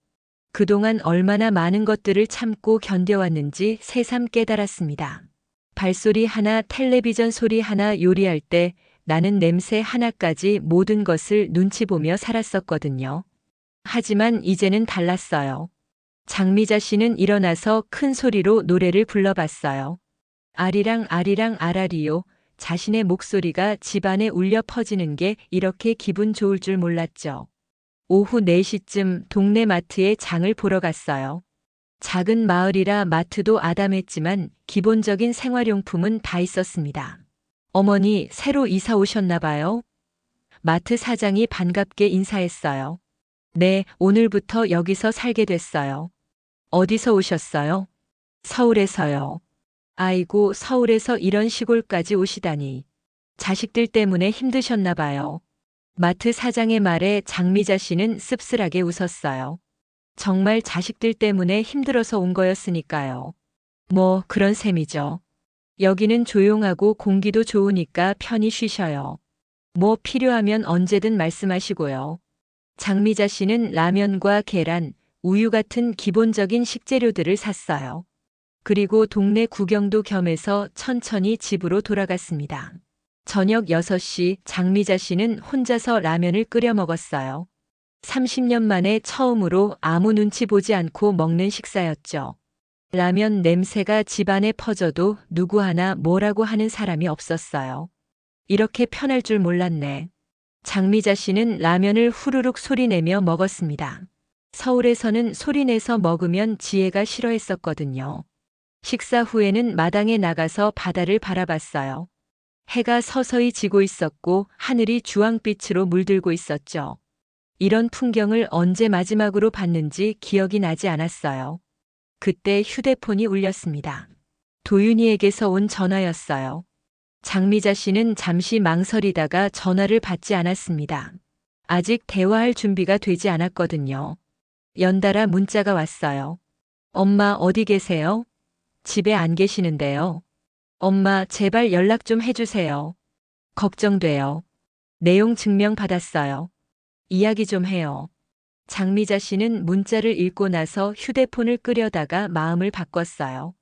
그동안 얼마나 많은 것들을 참고 견뎌왔는지 새삼 깨달았습니다. 발소리 하나, 텔레비전 소리 하나, 요리할 때 나는 냄새 하나까지 모든 것을 눈치 보며 살았었거든요. 하지만 이제는 달랐어요. 장미자 씨는 일어나서 큰 소리로 노래를 불러봤어요. 아리랑 아리랑 아라리요. 자신의 목소리가 집안에 울려 퍼지는 게 이렇게 기분 좋을 줄 몰랐죠. 오후 4시쯤 동네 마트에 장을 보러 갔어요. 작은 마을이라 마트도 아담했지만 기본적인 생활용품은 다 있었습니다. 어머니, 새로 이사 오셨나 봐요? 마트 사장이 반갑게 인사했어요. 네, 오늘부터 여기서 살게 됐어요. 어디서 오셨어요? 서울에서요. 아이고, 서울에서 이런 시골까지 오시다니. 자식들 때문에 힘드셨나 봐요. 마트 사장의 말에 장미자 씨는 씁쓸하게 웃었어요. 정말 자식들 때문에 힘들어서 온 거였으니까요. 뭐, 그런 셈이죠. 여기는 조용하고 공기도 좋으니까 편히 쉬셔요. 뭐 필요하면 언제든 말씀하시고요. 장미자 씨는 라면과 계란, 우유 같은 기본적인 식재료들을 샀어요. 그리고 동네 구경도 겸해서 천천히 집으로 돌아갔습니다. 저녁 6시 장미자 씨는 혼자서 라면을 끓여 먹었어요. 30년 만에 처음으로 아무 눈치 보지 않고 먹는 식사였죠. 라면 냄새가 집안에 퍼져도 누구 하나 뭐라고 하는 사람이 없었어요. 이렇게 편할 줄 몰랐네. 장미자 씨는 라면을 후루룩 소리내며 먹었습니다. 서울에서는 소리내서 먹으면 지혜가 싫어했었거든요. 식사 후에는 마당에 나가서 바다를 바라봤어요. 해가 서서히 지고 있었고 하늘이 주황빛으로 물들고 있었죠. 이런 풍경을 언제 마지막으로 봤는지 기억이 나지 않았어요. 그때 휴대폰이 울렸습니다. 도윤이에게서 온 전화였어요. 장미자 씨는 잠시 망설이다가 전화를 받지 않았습니다. 아직 대화할 준비가 되지 않았거든요. 연달아 문자가 왔어요. 엄마 어디 계세요? 집에 안 계시는데요. 엄마 제발 연락 좀 해주세요. 걱정돼요. 내용 증명 받았어요. 이야기 좀 해요. 장미자 씨는 문자를 읽고 나서 휴대폰을 끄려다가 마음을 바꿨어요.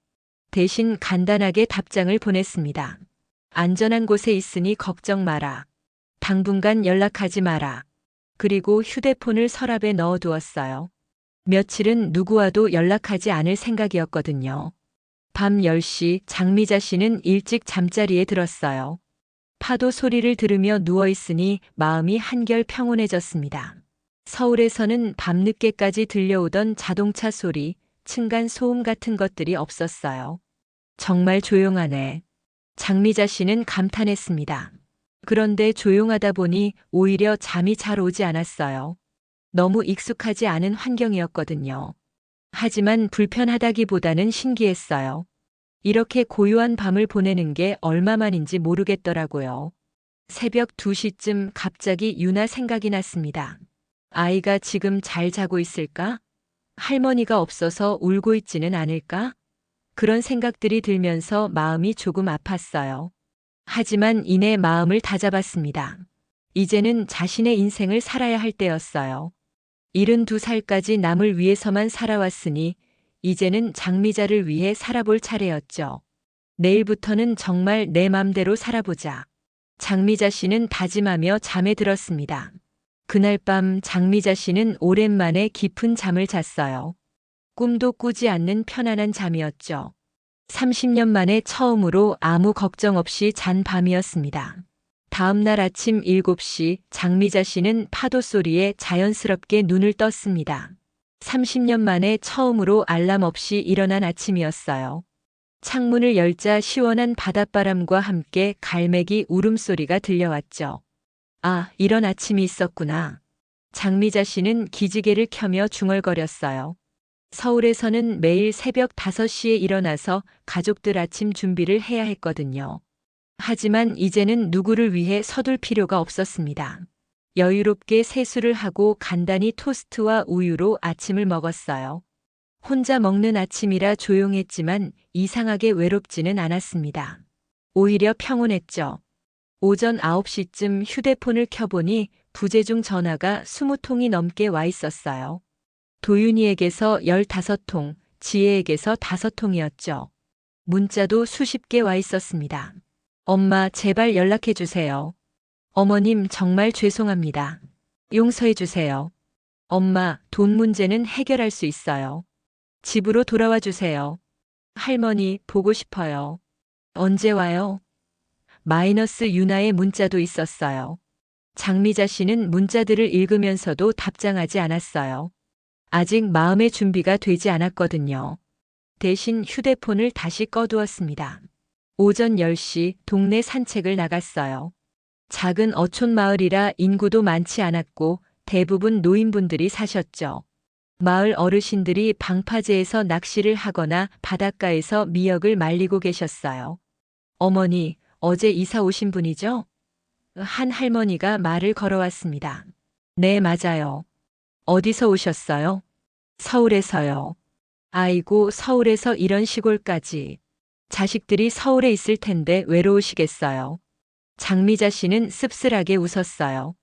대신 간단하게 답장을 보냈습니다. 안전한 곳에 있으니 걱정 마라. 당분간 연락하지 마라. 그리고 휴대폰을 서랍에 넣어두었어요. 며칠은 누구와도 연락하지 않을 생각이었거든요. 밤 10시 장미자 씨는 일찍 잠자리에 들었어요. 파도 소리를 들으며 누워있으니 마음이 한결 평온해졌습니다. 서울에서는 밤늦게까지 들려오던 자동차 소리, 층간 소음 같은 것들이 없었어요. 정말 조용하네. 장미자 씨는 감탄했습니다. 그런데 조용하다 보니 오히려 잠이 잘 오지 않았어요. 너무 익숙하지 않은 환경이었거든요. 하지만 불편하다기보다는 신기했어요. 이렇게 고요한 밤을 보내는 게 얼마만인지 모르겠더라고요. 새벽 2시쯤 갑자기 유나 생각이 났습니다. 아이가 지금 잘 자고 있을까? 할머니가 없어서 울고 있지는 않을까? 그런 생각들이 들면서 마음이 조금 아팠어요. 하지만 이내 마음을 다잡았습니다. 이제는 자신의 인생을 살아야 할 때였어요. 72살까지 남을 위해서만 살아왔으니 이제는 장미자를 위해 살아볼 차례였죠. 내일부터는 정말 내 맘대로 살아보자. 장미자 씨는 다짐하며 잠에 들었습니다. 그날 밤 장미자 씨는 오랜만에 깊은 잠을 잤어요. 꿈도 꾸지 않는 편안한 잠이었죠. 30년 만에 처음으로 아무 걱정 없이 잔 밤이었습니다. 다음 날 아침 7시 장미자 씨는 파도 소리에 자연스럽게 눈을 떴습니다. 30년 만에 처음으로 알람 없이 일어난 아침이었어요. 창문을 열자 시원한 바닷바람과 함께 갈매기 울음소리가 들려왔죠. 아, 이런 아침이 있었구나. 장미자 씨는 기지개를 켜며 중얼거렸어요. 서울에서는 매일 새벽 5시에 일어나서 가족들 아침 준비를 해야 했거든요. 하지만 이제는 누구를 위해 서둘 필요가 없었습니다. 여유롭게 세수를 하고 간단히 토스트와 우유로 아침을 먹었어요. 혼자 먹는 아침이라 조용했지만 이상하게 외롭지는 않았습니다. 오히려 평온했죠. 오전 9시쯤 휴대폰을 켜보니 부재중 전화가 20통이 넘게 와 있었어요. 도윤이에게서 15통, 지혜에게서 5통이었죠. 문자도 수십 개 와 있었습니다. 엄마, 제발 연락해 주세요. 어머님, 정말 죄송합니다. 용서해 주세요. 엄마, 돈 문제는 해결할 수 있어요. 집으로 돌아와 주세요. 할머니, 보고 싶어요. 언제 와요? 마이너스 유나의 문자도 있었어요. 장미자 씨는 문자들을 읽으면서도 답장하지 않았어요. 아직 마음의 준비가 되지 않았거든요. 대신 휴대폰을 다시 꺼두었습니다. 오전 10시 동네 산책을 나갔어요. 작은 어촌 마을이라 인구도 많지 않았고 대부분 노인분들이 사셨죠. 마을 어르신들이 방파제에서 낚시를 하거나 바닷가에서 미역을 말리고 계셨어요. 어머니, 어제 이사 오신 분이죠? 한 할머니가 말을 걸어왔습니다. 네, 맞아요. 어디서 오셨어요? 서울에서요. 아이고, 서울에서 이런 시골까지. 자식들이 서울에 있을 텐데 외로우시겠어요. 장미자 씨는 씁쓸하게 웃었어요.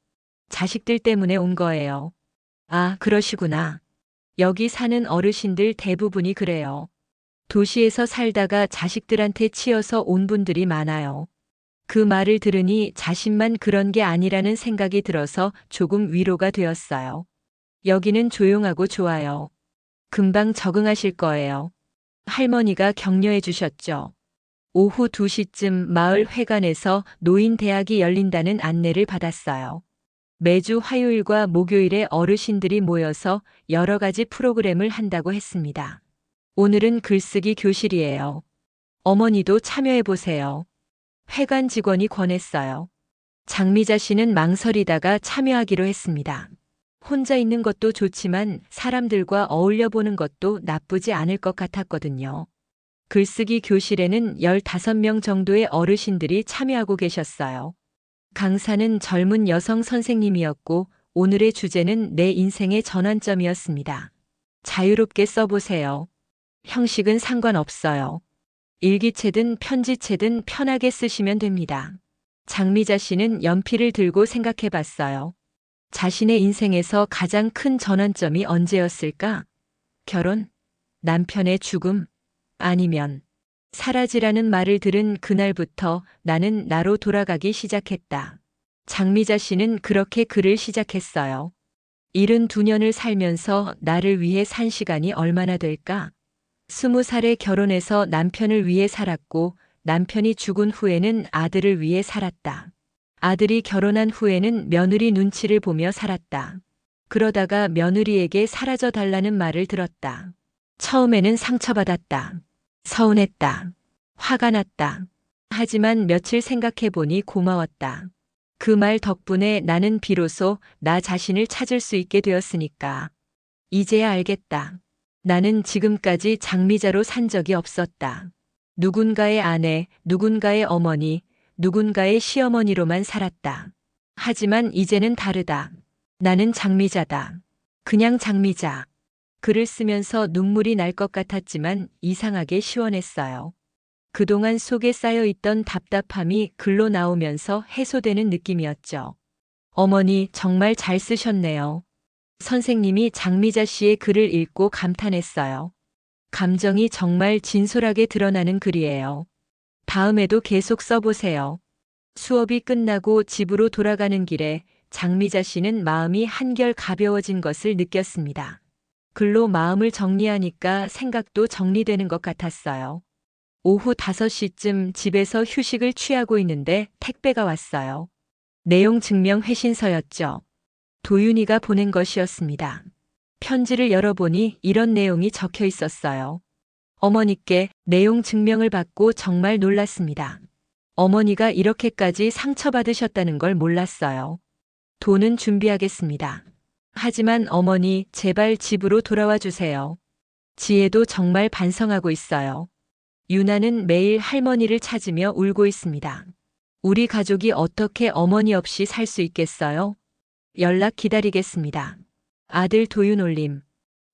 자식들 때문에 온 거예요. 아, 그러시구나. 여기 사는 어르신들 대부분이 그래요. 도시에서 살다가 자식들한테 치여서 온 분들이 많아요. 그 말을 들으니 자신만 그런 게 아니라는 생각이 들어서 조금 위로가 되었어요. 여기는 조용하고 좋아요. 금방 적응하실 거예요. 할머니가 격려해 주셨죠. 오후 2시쯤 마을 회관에서 노인 대학이 열린다는 안내를 받았어요. 매주 화요일과 목요일에 어르신들이 모여서 여러 가지 프로그램을 한다고 했습니다. 오늘은 글쓰기 교실이에요. 어머니도 참여해 보세요. 회관 직원이 권했어요. 장미자 씨는 망설이다가 참여하기로 했습니다. 혼자 있는 것도 좋지만 사람들과 어울려 보는 것도 나쁘지 않을 것 같았거든요. 글쓰기 교실에는 15명 정도의 어르신들이 참여하고 계셨어요. 강사는 젊은 여성 선생님이었고 오늘의 주제는 내 인생의 전환점이었습니다. 자유롭게 써보세요. 형식은 상관없어요. 일기체든 편지체든 편하게 쓰시면 됩니다. 장미자 씨는 연필을 들고 생각해 봤어요. 자신의 인생에서 가장 큰 전환점이 언제였을까? 결혼? 남편의 죽음? 아니면 사라지라는 말을 들은 그날부터 나는 나로 돌아가기 시작했다. 장미자 씨는 그렇게 글을 시작했어요. 72년을 살면서 나를 위해 산 시간이 얼마나 될까? 20살에 결혼해서 남편을 위해 살았고 남편이 죽은 후에는 아들을 위해 살았다. 아들이 결혼한 후에는 며느리 눈치를 보며 살았다. 그러다가 며느리에게 사라져 달라는 말을 들었다. 처음에는 상처받았다. 서운했다. 화가 났다. 하지만 며칠 생각해 보니 고마웠다. 그 말 덕분에 나는 비로소 나 자신을 찾을 수 있게 되었으니까. 이제야 알겠다. 나는 지금까지 장미자로 산 적이 없었다. 누군가의 아내, 누군가의 어머니, 누군가의 시어머니로만 살았다. 하지만 이제는 다르다. 나는 장미자다. 그냥 장미자. 글을 쓰면서 눈물이 날 것 같았지만 이상하게 시원했어요. 그동안 속에 쌓여있던 답답함이 글로 나오면서 해소되는 느낌이었죠. 어머니 정말 잘 쓰셨네요. 선생님이 장미자 씨의 글을 읽고 감탄했어요. 감정이 정말 진솔하게 드러나는 글이에요. 다음에도 계속 써보세요. 수업이 끝나고 집으로 돌아가는 길에 장미자 씨는 마음이 한결 가벼워진 것을 느꼈습니다. 글로 마음을 정리하니까 생각도 정리되는 것 같았어요. 오후 5시쯤 집에서 휴식을 취하고 있는데 택배가 왔어요. 내용 증명 회신서였죠. 도윤이가 보낸 것이었습니다. 편지를 열어보니 이런 내용이 적혀 있었어요. 어머니께 내용 증명을 받고 정말 놀랐습니다. 어머니가 이렇게까지 상처받으셨다는 걸 몰랐어요. 돈은 준비하겠습니다. 하지만 어머니 제발 집으로 돌아와 주세요. 지혜도 정말 반성하고 있어요. 유나는 매일 할머니를 찾으며 울고 있습니다. 우리 가족이 어떻게 어머니 없이 살 수 있겠어요? 연락 기다리겠습니다. 아들 도윤 올림.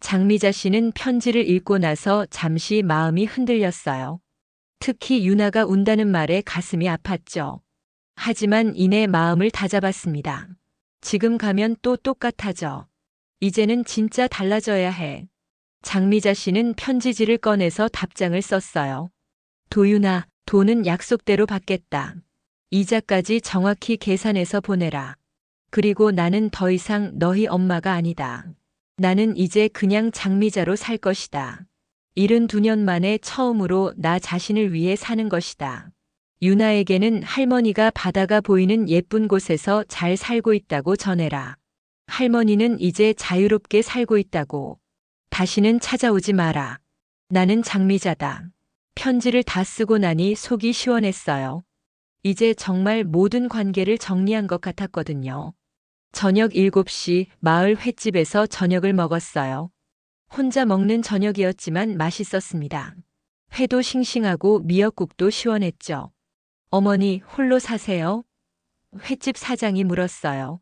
장미자 씨는 편지를 읽고 나서 잠시 마음이 흔들렸어요. 특히 유나가 운다는 말에 가슴이 아팠죠. 하지만 이내 마음을 다잡았습니다. 지금 가면 또 똑같아져. 이제는 진짜 달라져야 해. 장미자 씨는 편지지를 꺼내서 답장을 썼어요. 도윤아, 돈은 약속대로 받겠다. 이자까지 정확히 계산해서 보내라. 그리고 나는 더 이상 너희 엄마가 아니다. 나는 이제 그냥 장미자로 살 것이다. 72년 만에 처음으로 나 자신을 위해 사는 것이다. 유나에게는 할머니가 바다가 보이는 예쁜 곳에서 잘 살고 있다고 전해라. 할머니는 이제 자유롭게 살고 있다고. 다시는 찾아오지 마라. 나는 장미자다. 편지를 다 쓰고 나니 속이 시원했어요. 이제 정말 모든 관계를 정리한 것 같았거든요. 저녁 7시 마을 횟집에서 저녁을 먹었어요. 혼자 먹는 저녁이었지만 맛있었습니다. 회도 싱싱하고 미역국도 시원했죠. 어머니 홀로 사세요? 횟집 사장이 물었어요.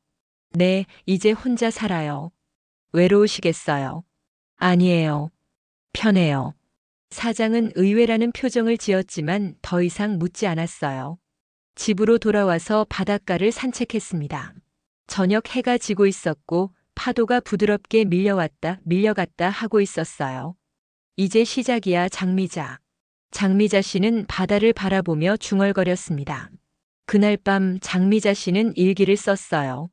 네, 이제 혼자 살아요. 외로우시겠어요? 아니에요. 편해요. 사장은 의외라는 표정을 지었지만 더 이상 묻지 않았어요. 집으로 돌아와서 바닷가를 산책했습니다. 저녁 해가 지고 있었고 파도가 부드럽게 밀려왔다 밀려갔다 하고 있었어요. 이제 시작이야, 장미자. 장미자 씨는 바다를 바라보며 중얼거렸습니다. 그날 밤 장미자 씨는 일기를 썼어요.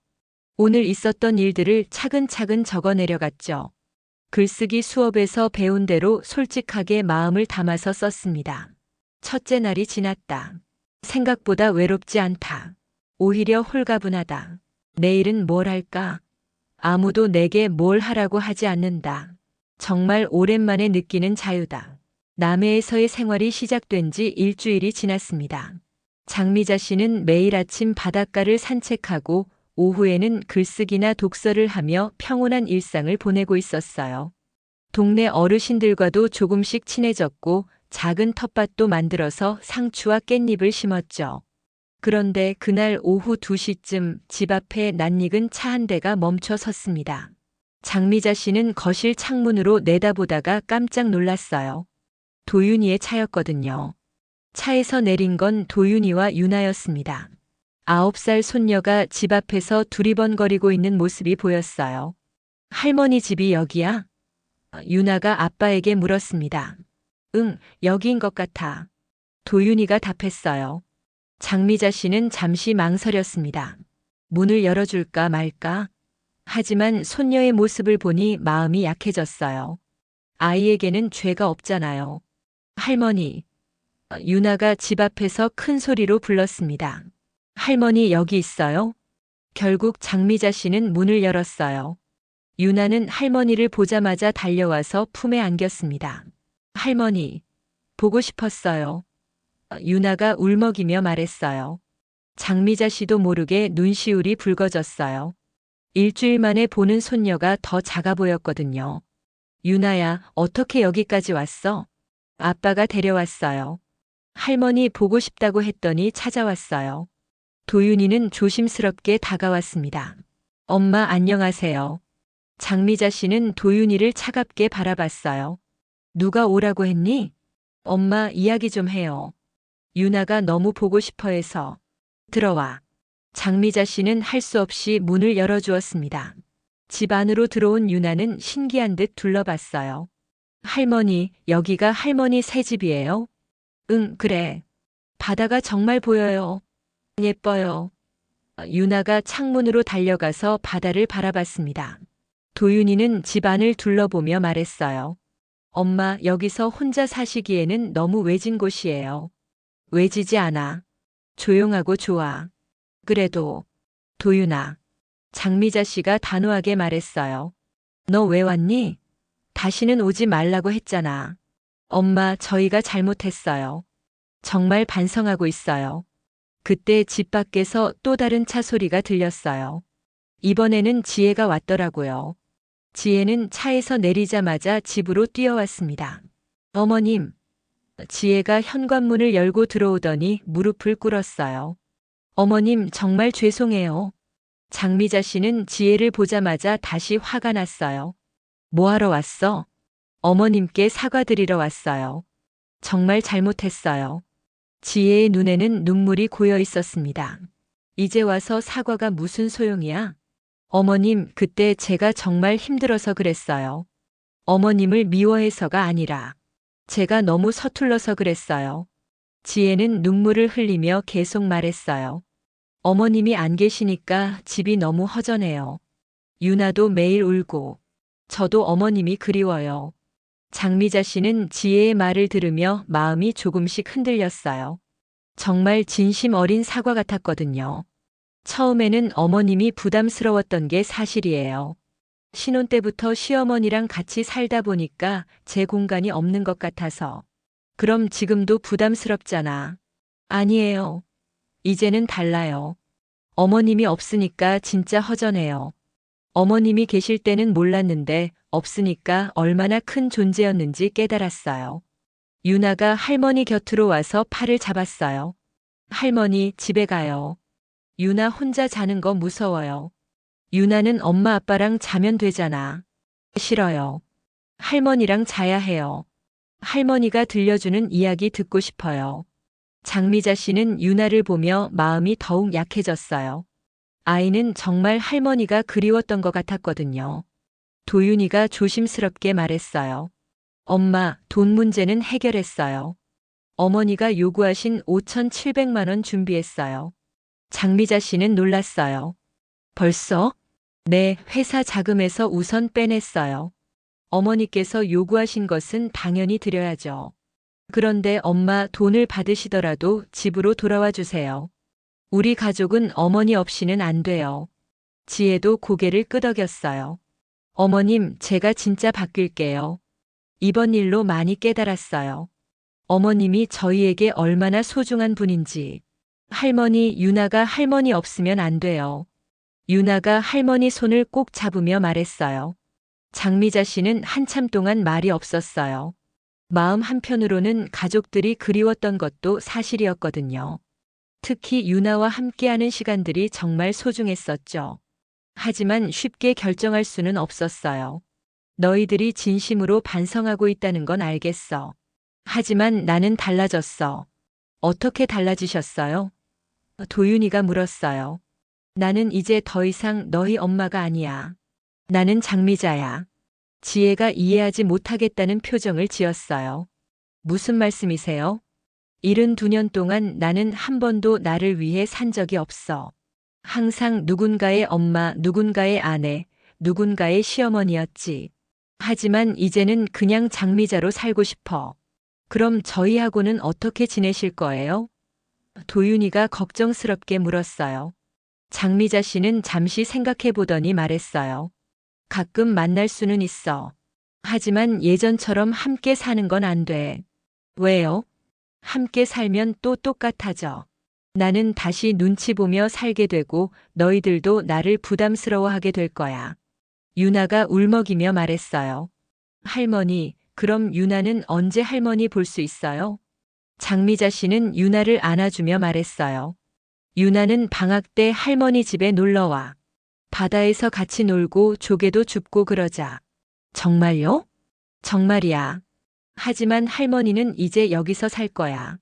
오늘 있었던 일들을 차근차근 적어 내려갔죠. 글쓰기 수업에서 배운 대로 솔직하게 마음을 담아서 썼습니다. 첫째 날이 지났다. 생각보다 외롭지 않다. 오히려 홀가분하다. 내일은 뭘 할까? 아무도 내게 뭘 하라고 하지 않는다. 정말 오랜만에 느끼는 자유다. 남해에서의 생활이 시작된 지 일주일이 지났습니다. 장미자 씨는 매일 아침 바닷가를 산책하고 오후에는 글쓰기나 독서를 하며 평온한 일상을 보내고 있었어요. 동네 어르신들과도 조금씩 친해졌고 작은 텃밭도 만들어서 상추와 깻잎을 심었죠. 그런데 그날 오후 2시쯤 집 앞에 낯익은 차 한 대가 멈춰 섰습니다. 장미자 씨는 거실 창문으로 내다보다가 깜짝 놀랐어요. 도윤이의 차였거든요. 차에서 내린 건 도윤이와 유나였습니다. 9살 손녀가 집 앞에서 두리번거리고 있는 모습이 보였어요. 할머니 집이 여기야? 유나가 아빠에게 물었습니다. 응, 여기인 것 같아. 도윤이가 답했어요. 장미자 씨는 잠시 망설였습니다. 문을 열어줄까 말까? 하지만 손녀의 모습을 보니 마음이 약해졌어요. 아이에게는 죄가 없잖아요. 할머니. 유나가 집 앞에서 큰 소리로 불렀습니다. 할머니 여기 있어요? 결국 장미자 씨는 문을 열었어요. 유나는 할머니를 보자마자 달려와서 품에 안겼습니다. 할머니, 보고 싶었어요. 유나가 울먹이며 말했어요. 장미자 씨도 모르게 눈시울이 붉어졌어요. 일주일 만에 보는 손녀가 더 작아 보였거든요. 유나야, 어떻게 여기까지 왔어? 아빠가 데려왔어요. 할머니 보고 싶다고 했더니 찾아왔어요. 도윤이는 조심스럽게 다가왔습니다. 엄마 안녕하세요. 장미자 씨는 도윤이를 차갑게 바라봤어요. 누가 오라고 했니? 엄마 이야기 좀 해요. 유나가 너무 보고 싶어 해서. 들어와. 장미자 씨는 할 수 없이 문을 열어주었습니다. 집 안으로 들어온 유나는 신기한 듯 둘러봤어요. 할머니, 여기가 할머니 새 집이에요? 응, 그래. 바다가 정말 보여요. 예뻐요. 유나가 창문으로 달려가서 바다를 바라봤습니다. 도윤이는 집 안을 둘러보며 말했어요. 엄마, 여기서 혼자 사시기에는 너무 외진 곳이에요. 외지지 않아. 조용하고 좋아. 그래도, 도윤아. 장미자 씨가 단호하게 말했어요. 너 왜 왔니? 다시는 오지 말라고 했잖아. 엄마, 저희가 잘못했어요. 정말 반성하고 있어요. 그때 집 밖에서 또 다른 차 소리가 들렸어요. 이번에는 지혜가 왔더라고요. 지혜는 차에서 내리자마자 집으로 뛰어왔습니다. 어머님. 지혜가 현관문을 열고 들어오더니 무릎을 꿇었어요. 어머님, 정말 죄송해요. 장미자 씨는 지혜를 보자마자 다시 화가 났어요. 뭐하러 왔어? 어머님께 사과드리러 왔어요. 정말 잘못했어요. 지혜의 눈에는 눈물이 고여 있었습니다. 이제 와서 사과가 무슨 소용이야? 어머님, 그때 제가 정말 힘들어서 그랬어요. 어머님을 미워해서가 아니라 제가 너무 서툴러서 그랬어요. 지혜는 눈물을 흘리며 계속 말했어요. 어머님이 안 계시니까 집이 너무 허전해요. 유나도 매일 울고 저도 어머님이 그리워요. 장미자 씨는 지혜의 말을 들으며 마음이 조금씩 흔들렸어요. 정말 진심 어린 사과 같았거든요. 처음에는 어머님이 부담스러웠던 게 사실이에요. 신혼 때부터 시어머니랑 같이 살다 보니까 제 공간이 없는 것 같아서. 그럼 지금도 부담스럽잖아. 아니에요. 이제는 달라요. 어머님이 없으니까 진짜 허전해요. 어머님이 계실 때는 몰랐는데 없으니까 얼마나 큰 존재였는지 깨달았어요. 유나가 할머니 곁으로 와서 팔을 잡았어요. 할머니, 집에 가요. 유나 혼자 자는 거 무서워요. 유나는 엄마 아빠랑 자면 되잖아. 싫어요. 할머니랑 자야 해요. 할머니가 들려주는 이야기 듣고 싶어요. 장미자 씨는 유나를 보며 마음이 더욱 약해졌어요. 아이는 정말 할머니가 그리웠던 것 같았거든요. 도윤이가 조심스럽게 말했어요. 엄마, 돈 문제는 해결했어요. 어머니가 요구하신 5,700만 원 준비했어요. 장미자 씨는 놀랐어요. 벌써? 네, 회사 자금에서 우선 빼냈어요. 어머니께서 요구하신 것은 당연히 드려야죠. 그런데 엄마 돈을 받으시더라도 집으로 돌아와 주세요. 우리 가족은 어머니 없이는 안 돼요. 지혜도 고개를 끄덕였어요. 어머님, 제가 진짜 바뀔게요. 이번 일로 많이 깨달았어요. 어머님이 저희에게 얼마나 소중한 분인지. 할머니, 유나가 할머니 없으면 안 돼요. 유나가 할머니 손을 꼭 잡으며 말했어요. 장미자 씨는 한참 동안 말이 없었어요. 마음 한편으로는 가족들이 그리웠던 것도 사실이었거든요. 특히 유나와 함께하는 시간들이 정말 소중했었죠. 하지만 쉽게 결정할 수는 없었어요. 너희들이 진심으로 반성하고 있다는 건 알겠어. 하지만 나는 달라졌어. 어떻게 달라지셨어요? 도윤이가 물었어요. 나는 이제 더 이상 너희 엄마가 아니야. 나는 장미자야. 지혜가 이해하지 못하겠다는 표정을 지었어요. 무슨 말씀이세요? 72년 동안 나는 한 번도 나를 위해 산 적이 없어. 항상 누군가의 엄마, 누군가의 아내, 누군가의 시어머니였지. 하지만 이제는 그냥 장미자로 살고 싶어. 그럼 저희하고는 어떻게 지내실 거예요? 도윤이가 걱정스럽게 물었어요. 장미자 씨는 잠시 생각해 보더니 말했어요. 가끔 만날 수는 있어. 하지만 예전처럼 함께 사는 건 안 돼. 왜요? 함께 살면 또 똑같아져. 나는 다시 눈치 보며 살게 되고 너희들도 나를 부담스러워하게 될 거야. 유나가 울먹이며 말했어요. 할머니, 그럼 유나는 언제 할머니 볼 수 있어요? 장미자 씨는 유나를 안아주며 말했어요. 유나는 방학 때 할머니 집에 놀러와. 바다에서 같이 놀고 조개도 줍고 그러자. 정말요? 정말이야. 하지만 할머니는 이제 여기서 살 거야.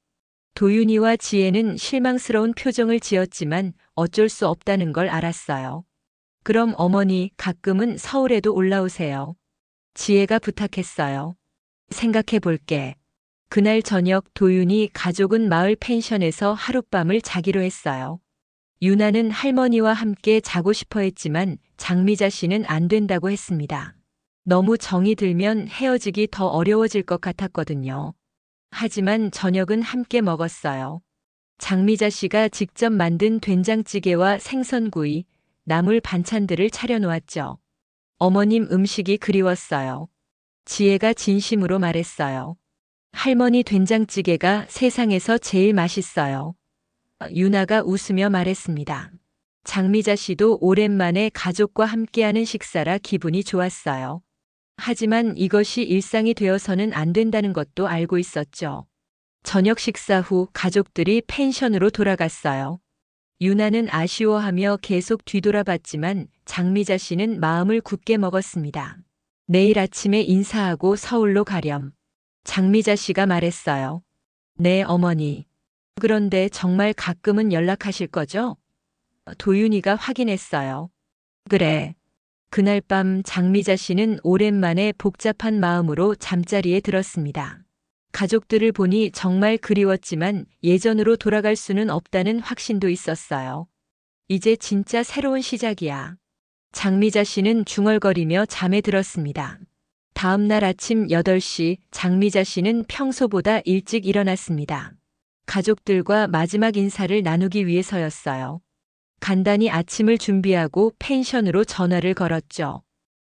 도윤이와 지혜는 실망스러운 표정을 지었지만 어쩔 수 없다는 걸 알았어요. 그럼 어머니 가끔은 서울에도 올라오세요. 지혜가 부탁했어요. 생각해 볼게. 그날 저녁 도윤이 가족은 마을 펜션에서 하룻밤을 자기로 했어요. 유나는 할머니와 함께 자고 싶어 했지만 장미자 씨는 안 된다고 했습니다. 너무 정이 들면 헤어지기 더 어려워질 것 같았거든요. 하지만 저녁은 함께 먹었어요. 장미자 씨가 직접 만든 된장찌개와 생선구이, 나물 반찬들을 차려놓았죠. 어머님 음식이 그리웠어요. 지혜가 진심으로 말했어요. 할머니 된장찌개가 세상에서 제일 맛있어요. 유나가 웃으며 말했습니다. 장미자 씨도 오랜만에 가족과 함께하는 식사라 기분이 좋았어요. 하지만 이것이 일상이 되어서는 안 된다는 것도 알고 있었죠. 저녁 식사 후 가족들이 펜션으로 돌아갔어요. 유나는 아쉬워하며 계속 뒤돌아봤지만 장미자 씨는 마음을 굳게 먹었습니다. 내일 아침에 인사하고 서울로 가렴. 장미자 씨가 말했어요. 네, 어머니. 그런데 정말 가끔은 연락하실 거죠? 도윤이가 확인했어요. 그래. 그날 밤 장미자 씨는 오랜만에 복잡한 마음으로 잠자리에 들었습니다. 가족들을 보니 정말 그리웠지만 예전으로 돌아갈 수는 없다는 확신도 있었어요. 이제 진짜 새로운 시작이야. 장미자 씨는 중얼거리며 잠에 들었습니다. 다음 날 아침 8시 장미자 씨는 평소보다 일찍 일어났습니다. 가족들과 마지막 인사를 나누기 위해서였어요. 간단히 아침을 준비하고 펜션으로 전화를 걸었죠.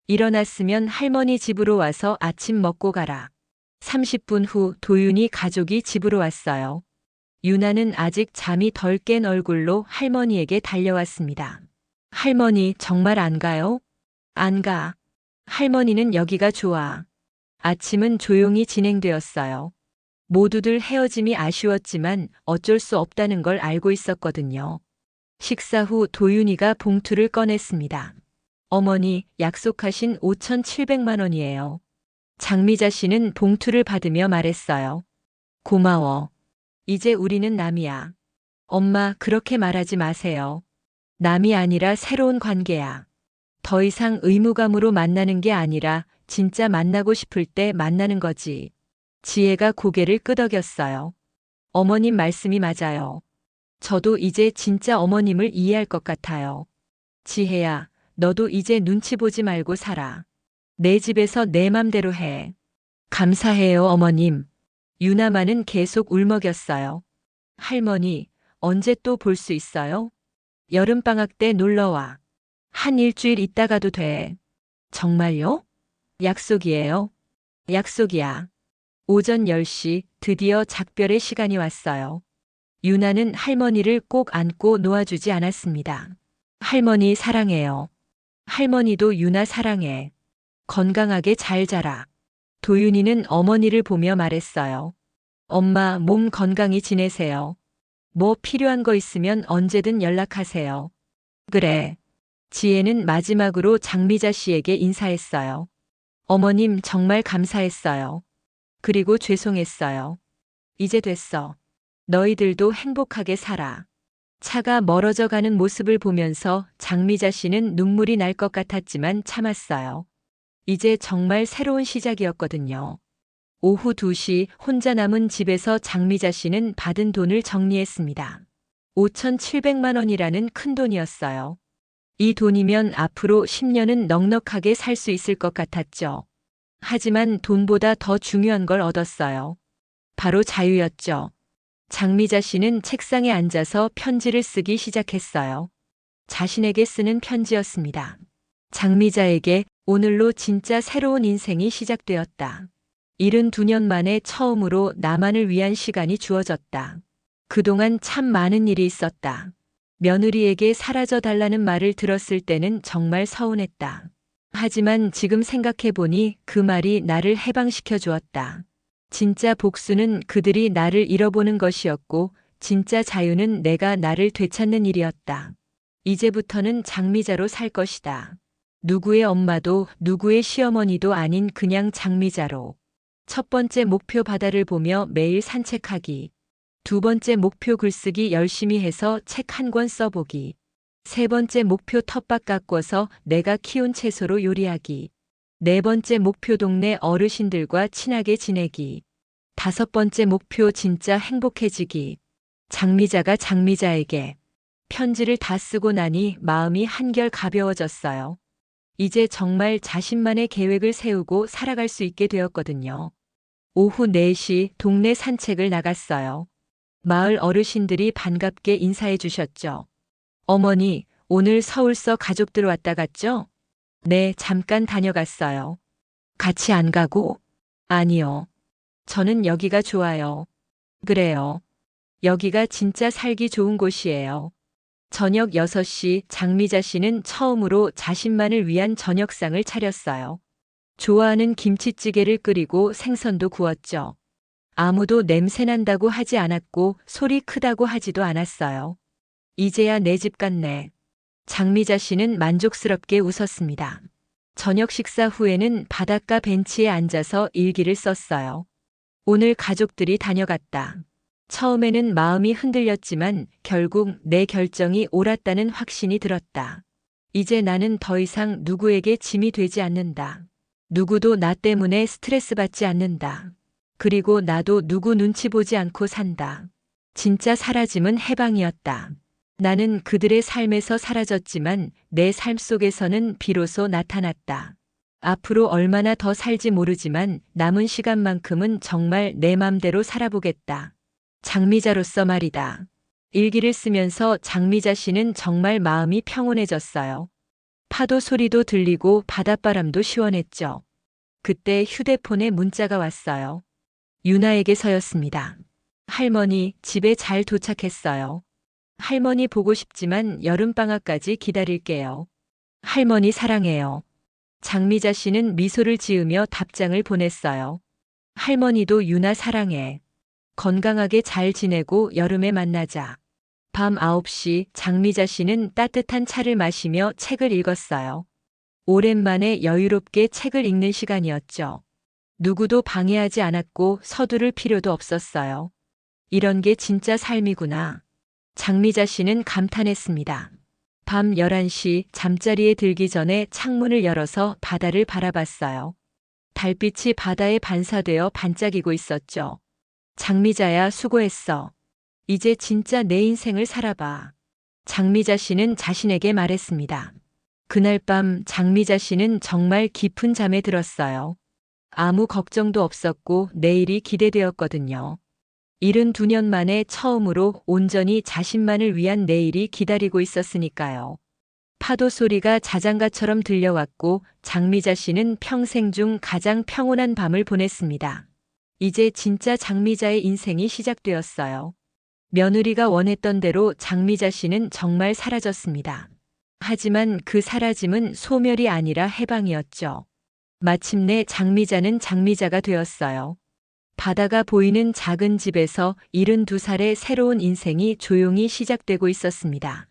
일어났으면 할머니 집으로 와서 아침 먹고 가라. 30분 후 도윤이 가족이 집으로 왔어요. 유나는 아직 잠이 덜 깬 얼굴로 할머니에게 달려왔습니다. 할머니 정말 안 가요? 안 가. 할머니는 여기가 좋아. 아침은 조용히 진행되었어요. 모두들 헤어짐이 아쉬웠지만 어쩔 수 없다는 걸 알고 있었거든요. 식사 후 도윤이가 봉투를 꺼냈습니다. 어머니, 약속하신 5,700만 원이에요. 장미자 씨는 봉투를 받으며 말했어요. 고마워. 이제 우리는 남이야. 엄마, 그렇게 말하지 마세요. 남이 아니라 새로운 관계야. 더 이상 의무감으로 만나는 게 아니라 진짜 만나고 싶을 때 만나는 거지. 지혜가 고개를 끄덕였어요. 어머님 말씀이 맞아요. 저도 이제 진짜 어머님을 이해할 것 같아요. 지혜야, 너도 이제 눈치 보지 말고 살아. 내 집에서 내 맘대로 해. 감사해요, 어머님. 유나만은 계속 울먹였어요. 할머니, 언제 또 볼 수 있어요? 여름방학 때 놀러와. 한 일주일 있다가도 돼. 정말요? 약속이에요. 약속이야. 오전 10시 드디어 작별의 시간이 왔어요. 유나는 할머니를 꼭 안고 놓아주지 않았습니다. 할머니 사랑해요. 할머니도 유나 사랑해. 건강하게 잘 자라. 도윤이는 어머니를 보며 말했어요. 엄마 몸 건강히 지내세요. 뭐 필요한 거 있으면 언제든 연락하세요. 그래. 지혜는 마지막으로 장미자 씨에게 인사했어요. 어머님 정말 감사했어요. 그리고 죄송했어요. 이제 됐어. 너희들도 행복하게 살아. 차가 멀어져 가는 모습을 보면서 장미자 씨는 눈물이 날 것 같았지만 참았어요. 이제 정말 새로운 시작이었거든요. 오후 2시 혼자 남은 집에서 장미자 씨는 받은 돈을 정리했습니다. 5,700만 원이라는 큰 돈이었어요. 이 돈이면 앞으로 10년은 넉넉하게 살 수 있을 것 같았죠. 하지만 돈보다 더 중요한 걸 얻었어요. 바로 자유였죠. 장미자 씨는 책상에 앉아서 편지를 쓰기 시작했어요. 자신에게 쓰는 편지였습니다. 장미자에게 오늘로 진짜 새로운 인생이 시작되었다. 72년 만에 처음으로 나만을 위한 시간이 주어졌다. 그동안 참 많은 일이 있었다. 며느리에게 사라져 달라는 말을 들었을 때는 정말 서운했다. 하지만 지금 생각해보니 그 말이 나를 해방시켜 주었다. 진짜 복수는 그들이 나를 잃어보는 것이었고, 진짜 자유는 내가 나를 되찾는 일이었다. 이제부터는 장미자로 살 것이다. 누구의 엄마도 누구의 시어머니도 아닌 그냥 장미자로. 첫 번째 목표 바다를 보며 매일 산책하기. 두 번째 목표 글쓰기 열심히 해서 책 한 권 써보기. 세 번째 목표 텃밭 가꿔서 내가 키운 채소로 요리하기. 네 번째 목표 동네 어르신들과 친하게 지내기. 다섯 번째 목표 진짜 행복해지기. 장미자가 장미자에게 편지를 다 쓰고 나니 마음이 한결 가벼워졌어요. 이제 정말 자신만의 계획을 세우고 살아갈 수 있게 되었거든요. 오후 4시 동네 산책을 나갔어요. 마을 어르신들이 반갑게 인사해 주셨죠. 어머니, 오늘 서울서 가족들 왔다 갔죠? 네, 잠깐 다녀갔어요. 같이 안 가고? 아니요. 저는 여기가 좋아요. 그래요. 여기가 진짜 살기 좋은 곳이에요. 저녁 6시 장미자 씨는 처음으로 자신만을 위한 저녁상을 차렸어요. 좋아하는 김치찌개를 끓이고 생선도 구웠죠. 아무도 냄새난다고 하지 않았고 소리 크다고 하지도 않았어요. 이제야 내 집 같네. 장미자 씨는 만족스럽게 웃었습니다. 저녁 식사 후에는 바닷가 벤치에 앉아서 일기를 썼어요. 오늘 가족들이 다녀갔다. 처음에는 마음이 흔들렸지만 결국 내 결정이 옳았다는 확신이 들었다. 이제 나는 더 이상 누구에게 짐이 되지 않는다. 누구도 나 때문에 스트레스 받지 않는다. 그리고 나도 누구 눈치 보지 않고 산다. 진짜 사라짐은 해방이었다. 나는 그들의 삶에서 사라졌지만 내 삶 속에서는 비로소 나타났다. 앞으로 얼마나 더 살지 모르지만 남은 시간만큼은 정말 내 맘대로 살아보겠다. 장미자로서 말이다. 일기를 쓰면서 장미자 씨는 정말 마음이 평온해졌어요. 파도 소리도 들리고 바닷바람도 시원했죠. 그때 휴대폰에 문자가 왔어요. 유나에게서였습니다. 할머니, 집에 잘 도착했어요. 할머니 보고 싶지만 여름방학까지 기다릴게요. 할머니 사랑해요. 장미자 씨는 미소를 지으며 답장을 보냈어요. 할머니도 유나 사랑해. 건강하게 잘 지내고 여름에 만나자. 밤 9시 장미자 씨는 따뜻한 차를 마시며 책을 읽었어요. 오랜만에 여유롭게 책을 읽는 시간이었죠. 누구도 방해하지 않았고 서두를 필요도 없었어요. 이런 게 진짜 삶이구나. 장미자 씨는 감탄했습니다. 밤 11시 잠자리에 들기 전에 창문을 열어서 바다를 바라봤어요. 달빛이 바다에 반사되어 반짝이고 있었죠. 장미자야, 수고했어. 이제 진짜 내 인생을 살아봐. 장미자 씨는 자신에게 말했습니다. 그날 밤 장미자 씨는 정말 깊은 잠에 들었어요. 아무 걱정도 없었고 내일이 기대되었거든요. 72년 만에 처음으로 온전히 자신만을 위한 내일이 기다리고 있었으니까요. 파도 소리가 자장가처럼 들려왔고 장미자 씨는 평생 중 가장 평온한 밤을 보냈습니다. 이제 진짜 장미자의 인생이 시작되었어요. 며느리가 원했던 대로 장미자 씨는 정말 사라졌습니다. 하지만 그 사라짐은 소멸이 아니라 해방이었죠. 마침내 장미자는 장미자가 되었어요. 바다가 보이는 작은 집에서 72살의 새로운 인생이 조용히 시작되고 있었습니다.